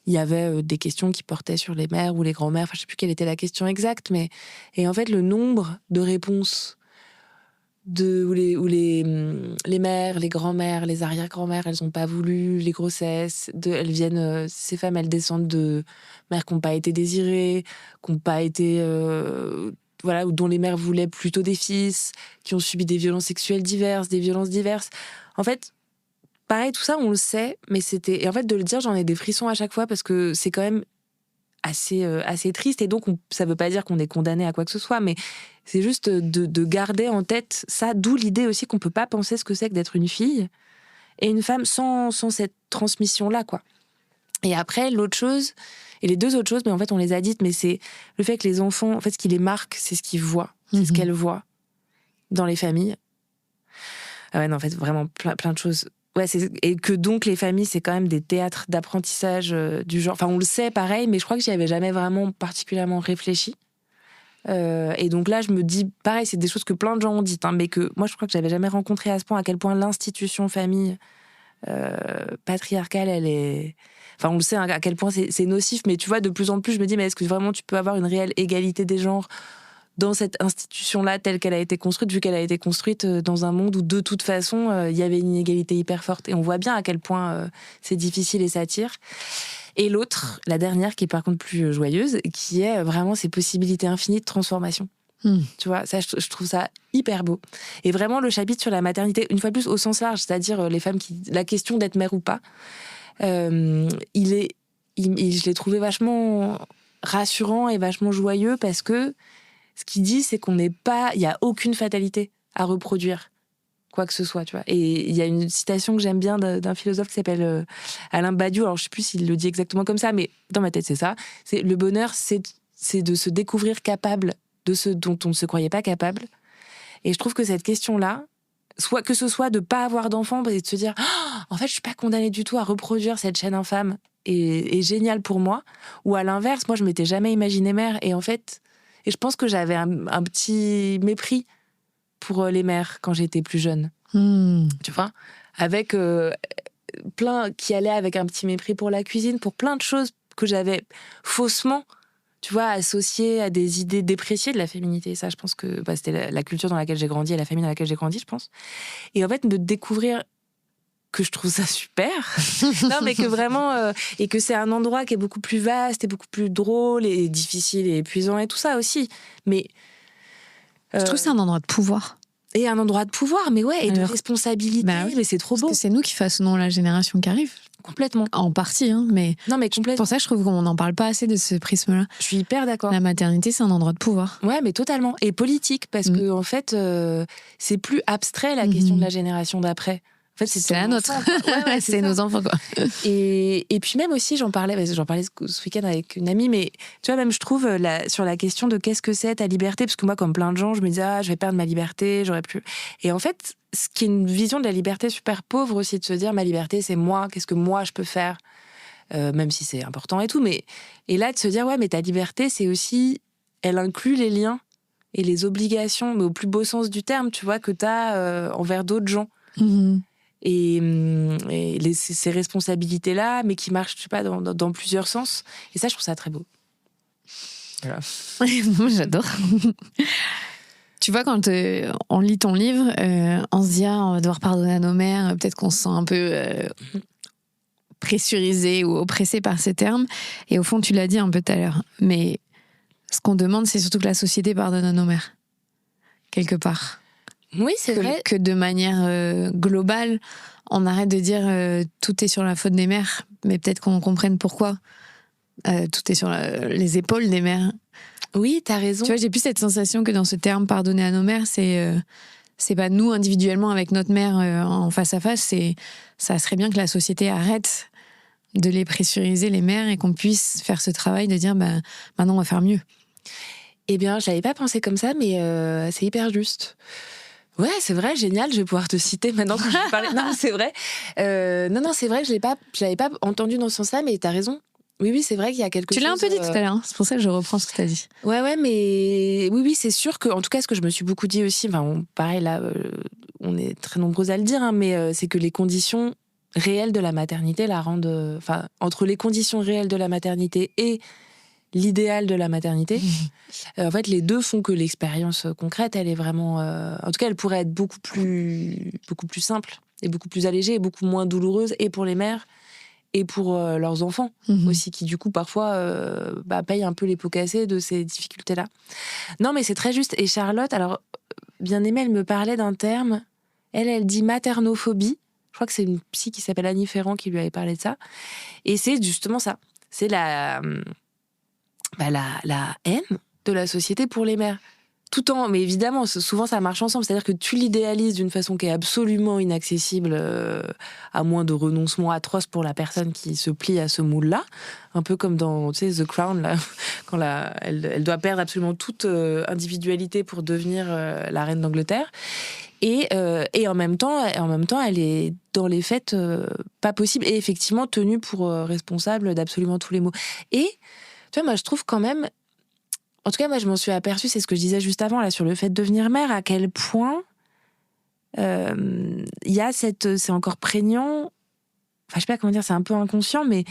Speaker 2: il y avait des questions qui portaient sur les mères ou les grands-mères. Enfin, je sais plus quelle était la question exacte, mais... Et en fait, le nombre de réponses où les mères, les grands-mères, les arrière-grands-mères, elles n'ont pas voulu les grossesses. Ces femmes, elles descendent de mères qui n'ont pas été désirées, qui n'ont pas été... voilà, ou dont les mères voulaient plutôt des fils, qui ont subi des violences sexuelles diverses, des violences diverses. En fait, pareil, tout ça, on le sait, mais c'était... Et en fait, de le dire, j'en ai des frissons à chaque fois, parce que c'est quand même assez triste. Et donc, ça veut pas dire qu'on est condamné à quoi que ce soit, mais c'est juste de garder en tête ça, d'où l'idée aussi qu'on peut pas penser ce que c'est que d'être une fille et une femme sans cette transmission-là, quoi. Et après, l'autre chose, et les deux autres choses, mais en fait, on les a dites, mais c'est le fait que les enfants, en fait, ce qui les marque, c'est ce qu'ils voient, c'est ce qu'elles voient dans les familles. Ah ouais, non, en fait, vraiment plein de choses. Ouais, et que donc les familles, c'est quand même des théâtres d'apprentissage du genre. Enfin, on le sait, pareil, mais je crois que j'y avais jamais vraiment particulièrement réfléchi. Et donc là, je me dis, pareil, c'est des choses que plein de gens ont dites, hein, mais que moi, je crois que j'avais jamais rencontré à ce point à quel point l'institution famille patriarcale, elle est... Enfin, on le sait, hein, à quel point c'est nocif, mais tu vois, de plus en plus, je me dis, mais est-ce que vraiment tu peux avoir une réelle égalité des genres dans cette institution-là, telle qu'elle a été construite, vu qu'elle a été construite dans un monde où, de toute façon, il y avait une inégalité hyper forte. Et on voit bien à quel point c'est difficile et ça tire. Et l'autre, la dernière, qui est par contre plus joyeuse, qui est vraiment ces possibilités infinies de transformation. Tu vois, ça, je trouve ça hyper beau. Et vraiment, le chapitre sur la maternité, une fois de plus, au sens large, c'est-à-dire les femmes la question d'être mère ou pas, je l'ai trouvé vachement rassurant et vachement joyeux, parce que ce qu'il dit, c'est il n'y a aucune fatalité à reproduire quoi que ce soit, tu vois. Et il y a une citation que j'aime bien d'un philosophe qui s'appelle Alain Badiou. Alors, je sais plus s'il le dit exactement comme ça, mais dans ma tête, c'est ça. C'est le bonheur, c'est de se découvrir capable de ce dont on ne se croyait pas capable. Et je trouve que cette question-là, que ce soit de pas avoir d'enfant et de se dire en fait, je suis pas condamnée du tout à reproduire cette chaîne infâme, est génial pour moi. Ou à l'inverse, moi, je m'étais jamais imaginée mère. Et en fait, je pense que j'avais un petit mépris pour les mères quand j'étais plus jeune. Tu vois, avec plein qui allait avec un petit mépris pour la cuisine, pour plein de choses que j'avais faussement, tu vois, associées à des idées dépréciées de la féminité. Et ça, je pense que c'était la culture dans laquelle j'ai grandi et la famille dans laquelle j'ai grandi, je pense. Et en fait, de découvrir que je trouve ça super. Non, mais que vraiment... et que c'est un endroit qui est beaucoup plus vaste et beaucoup plus drôle et difficile et épuisant et tout ça aussi. Mais...
Speaker 1: Je trouve que c'est un endroit de pouvoir.
Speaker 2: Et un endroit de pouvoir, mais ouais, et de responsabilité.
Speaker 1: Bah oui,
Speaker 2: mais c'est trop beau.
Speaker 1: Parce que c'est nous qui façonnons la génération qui arrive.
Speaker 2: Complètement.
Speaker 1: En partie, hein, mais...
Speaker 2: Non, mais complètement.
Speaker 1: Pour ça, je trouve qu'on n'en parle pas assez de ce prisme-là.
Speaker 2: Je suis hyper d'accord.
Speaker 1: La maternité, c'est un endroit de pouvoir.
Speaker 2: Ouais, mais totalement. Et politique, parce que en fait, c'est plus abstrait la question de la génération d'après. En fait,
Speaker 1: c'est la nôtre.
Speaker 2: Ouais,
Speaker 1: c'est nos enfants, quoi.
Speaker 2: Et puis même aussi, j'en parlais ce week-end avec une amie, mais tu vois, même je trouve sur la question de qu'est-ce que c'est ta liberté, parce que moi, comme plein de gens, je me disais, je vais perdre ma liberté, j'aurais plus. Et en fait, ce qui est une vision de la liberté super pauvre aussi, de se dire, ma liberté, c'est moi, qu'est-ce que moi je peux faire, même si c'est important et tout. Et là, de se dire, ouais, mais ta liberté, c'est aussi, elle inclut les liens et les obligations, mais au plus beau sens du terme, tu vois, que t'as envers d'autres gens. Et ces responsabilités-là, mais qui marchent, je sais pas, dans plusieurs sens. Et ça, je trouve ça très beau. Voilà.
Speaker 1: Moi, j'adore. Tu vois, quand on lit ton livre, on se dit, on va devoir pardonner à nos mères, peut-être qu'on se sent un peu pressurisé ou oppressé par ces termes. Et au fond, tu l'as dit un peu tout à l'heure. Mais ce qu'on demande, c'est surtout que la société pardonne à nos mères, quelque part.
Speaker 2: Oui, c'est vrai.
Speaker 1: Que de manière globale, on arrête de dire tout est sur la faute des mères, mais peut-être qu'on comprenne pourquoi. Tout est sur les épaules des mères.
Speaker 2: Oui, t'as raison.
Speaker 1: Tu vois, j'ai plus cette sensation que dans ce terme pardonner à nos mères, c'est pas nous individuellement avec notre mère en face à face, ça serait bien que la société arrête de les pressuriser, les mères, et qu'on puisse faire ce travail de dire maintenant on va faire mieux.
Speaker 2: Eh bien, j'avais pas pensé comme ça, mais c'est hyper juste. Ouais, c'est vrai, génial, je vais pouvoir te citer maintenant que je vais parler. Non, c'est vrai. Non, c'est vrai que je l'avais pas entendu dans ce sens-là, mais t'as raison. Oui, c'est vrai qu'il y a quelque chose...
Speaker 1: Tu l'as un peu dit tout à l'heure, hein. C'est pour ça que je reprends ce que t'as dit.
Speaker 2: Ouais, mais oui, c'est sûr que, en tout cas, ce que je me suis beaucoup dit aussi, pareil, là, on est très nombreux à le dire, hein, mais c'est que les conditions réelles de la maternité la rendent... entre les conditions réelles de la maternité et l'idéal de la maternité, en fait, les deux font que l'expérience concrète, elle est vraiment... en tout cas, elle pourrait être beaucoup plus simple et beaucoup plus allégée et beaucoup moins douloureuse, et pour les mères et pour leurs enfants aussi, qui du coup, parfois, payent un peu les pots cassés de ces difficultés-là. Non, mais c'est très juste. Et Charlotte, alors, bien aimée, elle me parlait d'un terme. Elle dit maternophobie. Je crois que c'est une psy qui s'appelle Annie Ferrand qui lui avait parlé de ça. Et c'est justement ça. C'est la haine de la société pour les mères. Mais évidemment, souvent ça marche ensemble. C'est-à-dire que tu l'idéalises d'une façon qui est absolument inaccessible, à moins de renoncements atroces pour la personne qui se plie à ce moule-là. Un peu comme dans, tu sais, The Crown, là, quand elle doit perdre absolument toute individualité pour devenir la reine d'Angleterre. Et en même temps, elle est dans les faits pas possible et effectivement tenue pour responsable d'absolument tous les maux. Et tu vois, moi je trouve quand même, en tout cas moi je m'en suis aperçue, c'est ce que je disais juste avant là sur le fait de devenir mère, à quel point il y a c'est encore prégnant. Enfin je sais pas comment dire, c'est un peu inconscient, mais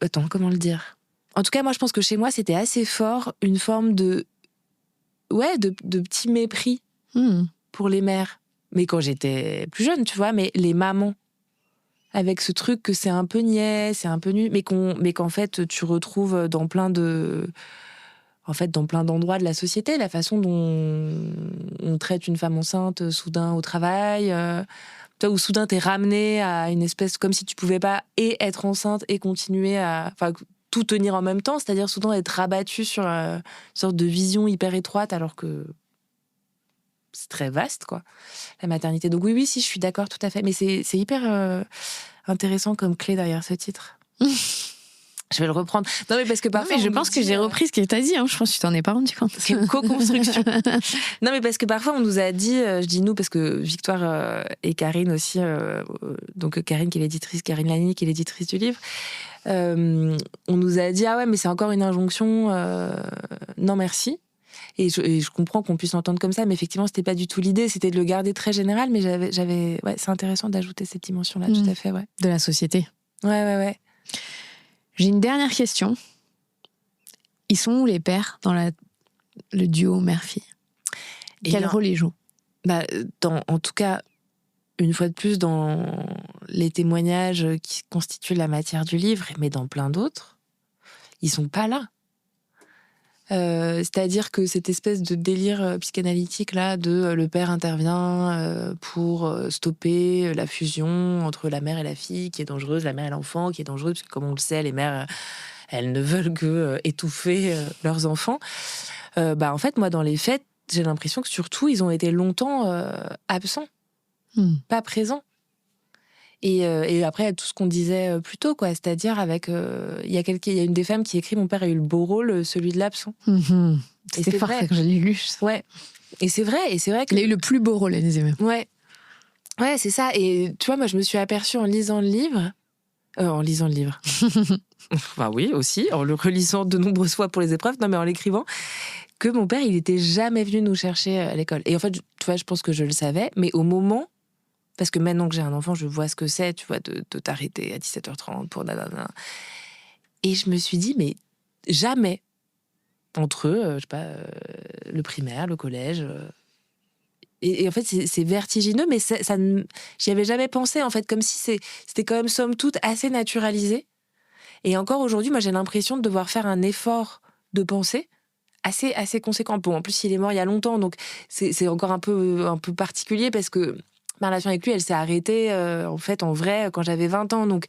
Speaker 2: attends, comment le dire ? En tout cas moi je pense que chez moi c'était assez fort une forme de petit mépris pour les mères. Mais quand j'étais plus jeune, tu vois, mais les mamans, avec ce truc que c'est un peu niais, c'est un peu nul, mais qu'en fait tu retrouves dans plein d'endroits de la société, la façon dont on traite une femme enceinte soudain au travail, ou soudain t'es ramenée à une espèce, comme si tu pouvais pas et être enceinte et continuer à tout tenir en même temps, c'est-à-dire soudain être rabattue sur une sorte de vision hyper étroite, alors que c'est très vaste, quoi, la maternité. Donc oui, si, je suis d'accord, tout à fait. Mais c'est hyper intéressant comme clé derrière ce titre. Je vais le reprendre. Non, mais parce que parfois...
Speaker 1: je pense que j'ai repris ce que tu as dit. Je pense que tu t'en es pas rendu compte.
Speaker 2: C'est une co-construction. Non, mais parce que parfois, on nous a dit... je dis nous, parce que Victoire et Karine aussi... donc Karine, qui est l'éditrice, Karine Lani, qui est l'éditrice du livre... on nous a dit, ah ouais, mais c'est encore une injonction... non, merci. Et je comprends qu'on puisse l'entendre comme ça, mais effectivement, c'était pas du tout l'idée. C'était de le garder très général, mais ouais, c'est intéressant d'ajouter cette dimension-là, tout à fait, ouais.
Speaker 1: De la société.
Speaker 2: Ouais.
Speaker 1: J'ai une dernière question. Ils sont où les pères dans le duo mère-fille ? Quel rôle ils jouent ?
Speaker 2: En tout cas, une fois de plus, dans les témoignages qui constituent la matière du livre, mais dans plein d'autres, ils sont pas là. C'est-à-dire que cette espèce de délire psychanalytique là, de le père intervient pour stopper la fusion entre la mère et la fille, qui est dangereuse, la mère et l'enfant, qui est dangereuse, parce que comme on le sait, les mères, elles ne veulent que étouffer leurs enfants. En fait, moi, dans les faits, j'ai l'impression que surtout, ils ont été longtemps absents, pas présents. Et après, tout ce qu'on disait plus tôt, quoi. C'est-à-dire, avec. Il y a une des femmes qui écrit: Mon père a eu le beau rôle, celui de l'absent.
Speaker 1: C'était fort, ça, que je l'ai lu.
Speaker 2: Ouais. Et c'est vrai que.
Speaker 1: Il a eu le plus beau rôle, elle disait même.
Speaker 2: Ouais. Ouais, c'est ça. Et tu vois, moi, je me suis aperçue en lisant le livre. Enfin, oui, aussi, en le relisant de nombreuses fois pour les épreuves, non, mais en l'écrivant, que mon père, il était jamais venu nous chercher à l'école. Et en fait, tu vois, je pense que je le savais, mais au moment. Parce que maintenant que j'ai un enfant, je vois ce que c'est, tu vois, de t'arrêter à 17h30 pour nanana. Et je me suis dit, mais jamais, entre eux, je sais pas, le primaire, le collège. Et en fait, c'est vertigineux, mais j'y avais jamais pensé, en fait, comme si c'était quand même, somme toute, assez naturalisé. Et encore aujourd'hui, moi, j'ai l'impression de devoir faire un effort de pensée assez conséquent. Bon, en plus, il est mort il y a longtemps, donc c'est encore un peu particulier, parce que ma relation avec lui, elle s'est arrêtée, en fait, en vrai, quand j'avais 20 ans. Donc,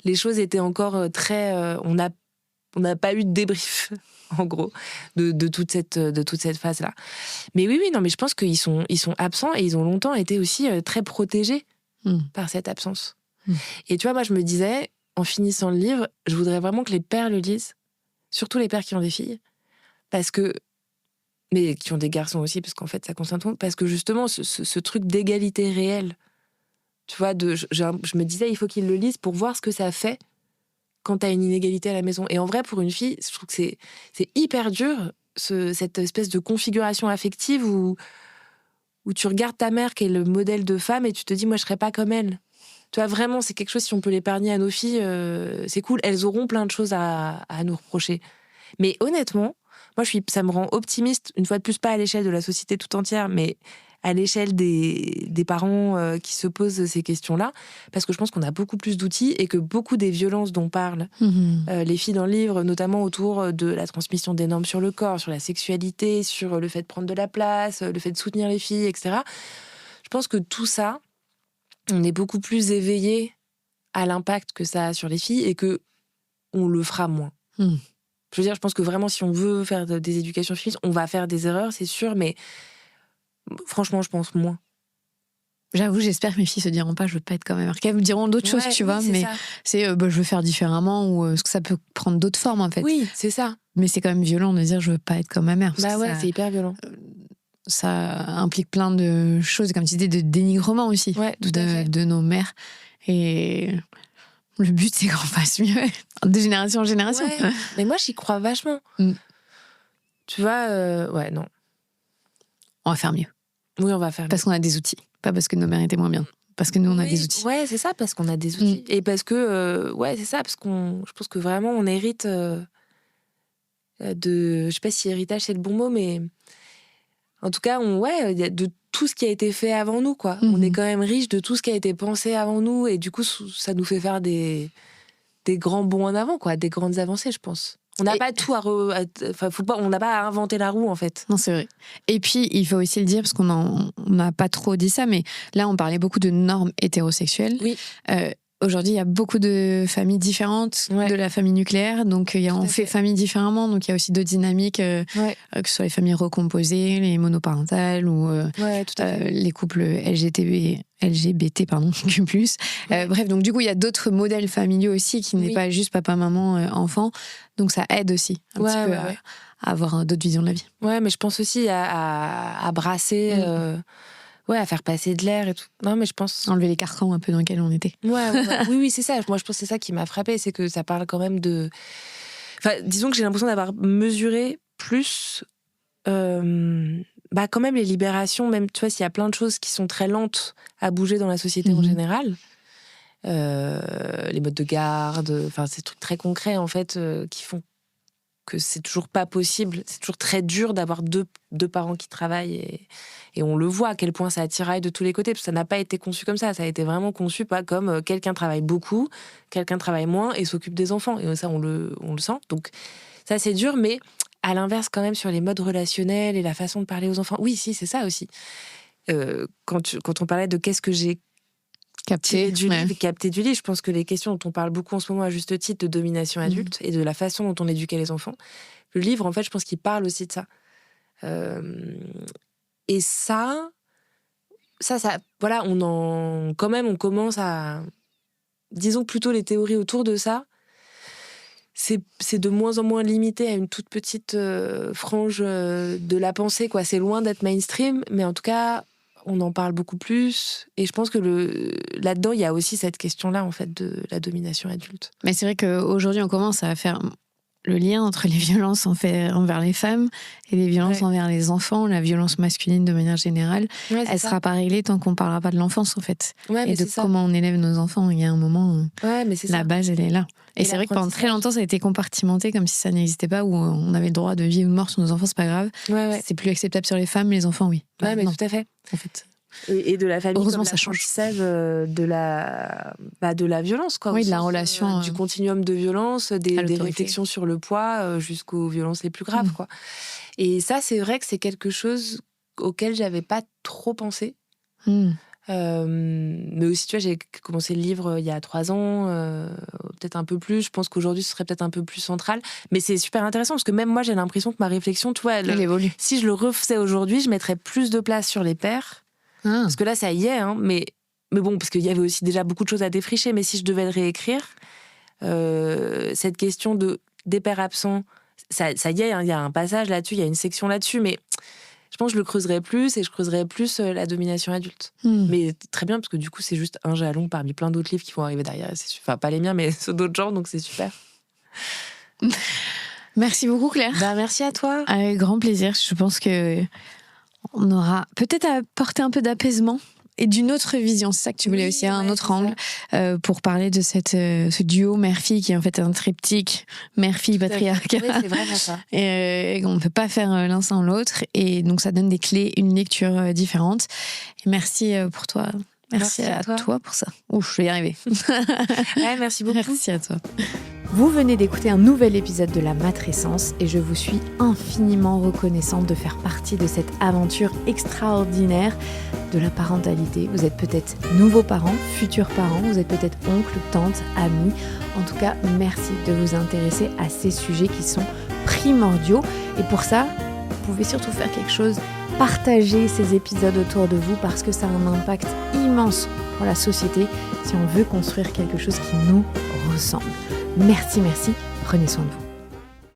Speaker 2: les choses étaient encore très... on n'a pas eu de débrief, en gros, de toute cette phase-là. Mais oui, non, mais je pense qu'ils sont absents, et ils ont longtemps été aussi très protégés par cette absence. Et tu vois, moi, je me disais, en finissant le livre, je voudrais vraiment que les pères le lisent, surtout les pères qui ont des filles, parce que... mais qui ont des garçons aussi, parce qu'en fait, ça concerne tout le monde, parce que justement, ce truc d'égalité réelle, tu vois, je me disais, il faut qu'ils le lisent pour voir ce que ça fait quand t'as une inégalité à la maison. Et en vrai, pour une fille, je trouve que c'est hyper dur, cette espèce de configuration affective où tu regardes ta mère, qui est le modèle de femme, et tu te dis, moi, je serais pas comme elle. Tu vois, vraiment, c'est quelque chose, si on peut l'épargner à nos filles, c'est cool. Elles auront plein de choses à nous reprocher. Mais honnêtement, moi, ça me rend optimiste, une fois de plus, pas à l'échelle de la société tout entière, mais à l'échelle des parents qui se posent ces questions-là, parce que je pense qu'on a beaucoup plus d'outils, et que beaucoup des violences dont parlent les filles dans le livre, notamment autour de la transmission des normes sur le corps, sur la sexualité, sur le fait de prendre de la place, le fait de soutenir les filles, etc. Je pense que tout ça, on est beaucoup plus éveillé à l'impact que ça a sur les filles, et que on le fera moins. Je veux dire, je pense que vraiment, si on veut faire des éducations féministes, on va faire des erreurs, c'est sûr, mais franchement, je pense moins.
Speaker 1: J'avoue, j'espère que mes filles se diront pas, je veux pas être comme ma mère. Qu'elles me diront d'autres choses, tu vois, mais c'est je veux faire différemment, ou parce que ça peut prendre d'autres formes, en fait.
Speaker 2: Oui, c'est ça.
Speaker 1: Mais c'est quand même violent de dire je veux pas être comme ma mère.
Speaker 2: Bah ouais, c'est hyper violent.
Speaker 1: Ça implique plein de choses, comme tu dis, de dénigrement aussi, de nos mères. Et le but, c'est qu'on fasse mieux, de génération en génération.
Speaker 2: Ouais. Mais moi, j'y crois vachement. Tu vois, ouais, non.
Speaker 1: On va faire mieux.
Speaker 2: Oui, on va faire mieux.
Speaker 1: Parce qu'on a des outils. Pas parce que nos mères étaient moins bien. Parce que nous, on a des outils.
Speaker 2: Ouais, c'est ça, parce qu'on a des outils. Et parce que, c'est ça, parce je pense que vraiment, on hérite de... Je sais pas si héritage, c'est le bon mot, mais... En tout cas, de tout ce qui a été fait avant nous, quoi. On est quand même riche de tout ce qui a été pensé avant nous, et du coup, ça nous fait faire des grands bonds en avant, quoi, des grandes avancées, je pense. On n'a pas tout on n'a pas à inventer la roue, en fait.
Speaker 1: Non, c'est vrai. Et puis, il faut aussi le dire, parce qu'on n'a pas trop dit ça, mais là, on parlait beaucoup de normes hétérosexuelles.
Speaker 2: Oui.
Speaker 1: Aujourd'hui, il y a beaucoup de familles différentes de la famille nucléaire, donc on fait famille différemment, donc il y a aussi d'autres dynamiques, que ce soit les familles recomposées, les monoparentales, ou les couples LGBT, Q+. Bref, donc du coup, il y a d'autres modèles familiaux aussi, qui n'est pas juste papa, maman, enfant, donc ça aide aussi un petit peu à avoir d'autres visions de la vie. Ouais,
Speaker 2: mais je pense aussi à brasser... à faire passer de l'air et tout. Non, mais je pense...
Speaker 1: Enlever les carcans un peu dans lesquels on était.
Speaker 2: Oui, c'est ça. Moi, je pense que c'est ça qui m'a frappée, c'est que ça parle quand même de... Enfin, disons que j'ai l'impression d'avoir mesuré plus... quand même les libérations, même, tu vois, s'il y a plein de choses qui sont très lentes à bouger dans la société en général, les modes de garde, enfin, ces trucs très concrets, en fait, qui font que c'est toujours pas possible. C'est toujours très dur d'avoir deux parents qui travaillent et on le voit à quel point ça tiraille de tous les côtés, parce que ça n'a pas été conçu comme ça. Ça a été vraiment conçu pas comme quelqu'un travaille beaucoup, quelqu'un travaille moins et s'occupe des enfants. Et ça, on le sent. Donc ça, c'est dur, mais à l'inverse, quand même, sur les modes relationnels et la façon de parler aux enfants. Oui, si, c'est ça aussi. Quand on parlait de qu'est-ce que j'ai capté du livre, je pense que les questions dont on parle beaucoup en ce moment à juste titre de domination adulte et de la façon dont on éduquait les enfants, le livre, en fait, je pense qu'il parle aussi de ça. Et ça, voilà, on commence à... Disons plutôt les théories autour de ça, c'est de moins en moins limité à une toute petite frange de la pensée, quoi. C'est loin d'être mainstream, mais en tout cas, on en parle beaucoup plus. Et je pense que là-dedans, il y a aussi cette question-là, en fait, de la domination adulte.
Speaker 1: Mais c'est vrai qu'aujourd'hui, on commence à faire le lien entre les violences envers les femmes et les violences envers les enfants, la violence masculine de manière générale. Elle sera pas réglée tant qu'on ne parlera pas de l'enfance, en fait. Et de comment on élève nos enfants. Il y a un moment, la base, elle est là. Et c'est vrai que pendant très longtemps, ça a été compartimenté comme si ça n'existait pas, où on avait le droit de vie ou de mort sur nos enfants, c'est pas grave. C'est plus acceptable sur les femmes, les enfants, oui.
Speaker 2: Ouais, mais tout à fait.
Speaker 1: En fait.
Speaker 2: Et de la famille,
Speaker 1: heureusement, ça change.
Speaker 2: De la violence, quoi.
Speaker 1: Oui, de la relation.
Speaker 2: Du continuum de violence, des réflexions sur le poids, jusqu'aux violences les plus graves, quoi. Et ça, c'est vrai que c'est quelque chose auquel j'avais pas trop pensé. Mais aussi, tu vois, j'ai commencé le livre il y a 3 ans, peut-être un peu plus. Je pense qu'aujourd'hui, ce serait peut-être un peu plus central. Mais c'est super intéressant parce que même moi, j'ai l'impression que ma réflexion, tu vois,
Speaker 1: elle évolue.
Speaker 2: Si je le refaisais aujourd'hui, je mettrais plus de place sur les pères. Parce que là, ça y est, hein, mais bon, parce qu'il y avait aussi déjà beaucoup de choses à défricher. Mais si je devais le réécrire, cette question des pères absents, ça y est, hein, il y a un passage là-dessus, il y a une section là-dessus, mais je pense que je le creuserais plus et je creuserais plus la domination adulte. Mais très bien, parce que du coup, c'est juste un jalon parmi plein d'autres livres qui vont arriver derrière. Enfin, pas les miens, mais ceux d'autres genres, donc c'est super.
Speaker 1: Merci beaucoup, Claire.
Speaker 2: Merci à toi.
Speaker 1: Avec grand plaisir. Je pense que on aura peut-être apporté un peu d'apaisement et d'une autre vision. C'est ça que tu voulais aussi, un autre angle pour parler de ce duo mère-fille qui est en fait un triptyque mère-fille patriarcat.
Speaker 2: Oui, c'est vrai ça.
Speaker 1: Et on ne peut pas faire l'un sans l'autre. Et donc ça donne des clés, une lecture différente. Et merci pour toi. Merci à toi pour ça. Ouf, je vais y arriver.
Speaker 2: Merci beaucoup.
Speaker 1: Merci à toi. Vous venez d'écouter un nouvel épisode de La Matrescence et je vous suis infiniment reconnaissante de faire partie de cette aventure extraordinaire de la parentalité. Vous êtes peut-être nouveaux parents, futurs parents, vous êtes peut-être oncles, tantes, amis. En tout cas, merci de vous intéresser à ces sujets qui sont primordiaux. Et pour ça, vous pouvez surtout faire quelque chose, partager ces épisodes autour de vous parce que ça a un impact immense pour la société si on veut construire quelque chose qui nous ressemble. Merci, prenez soin de vous.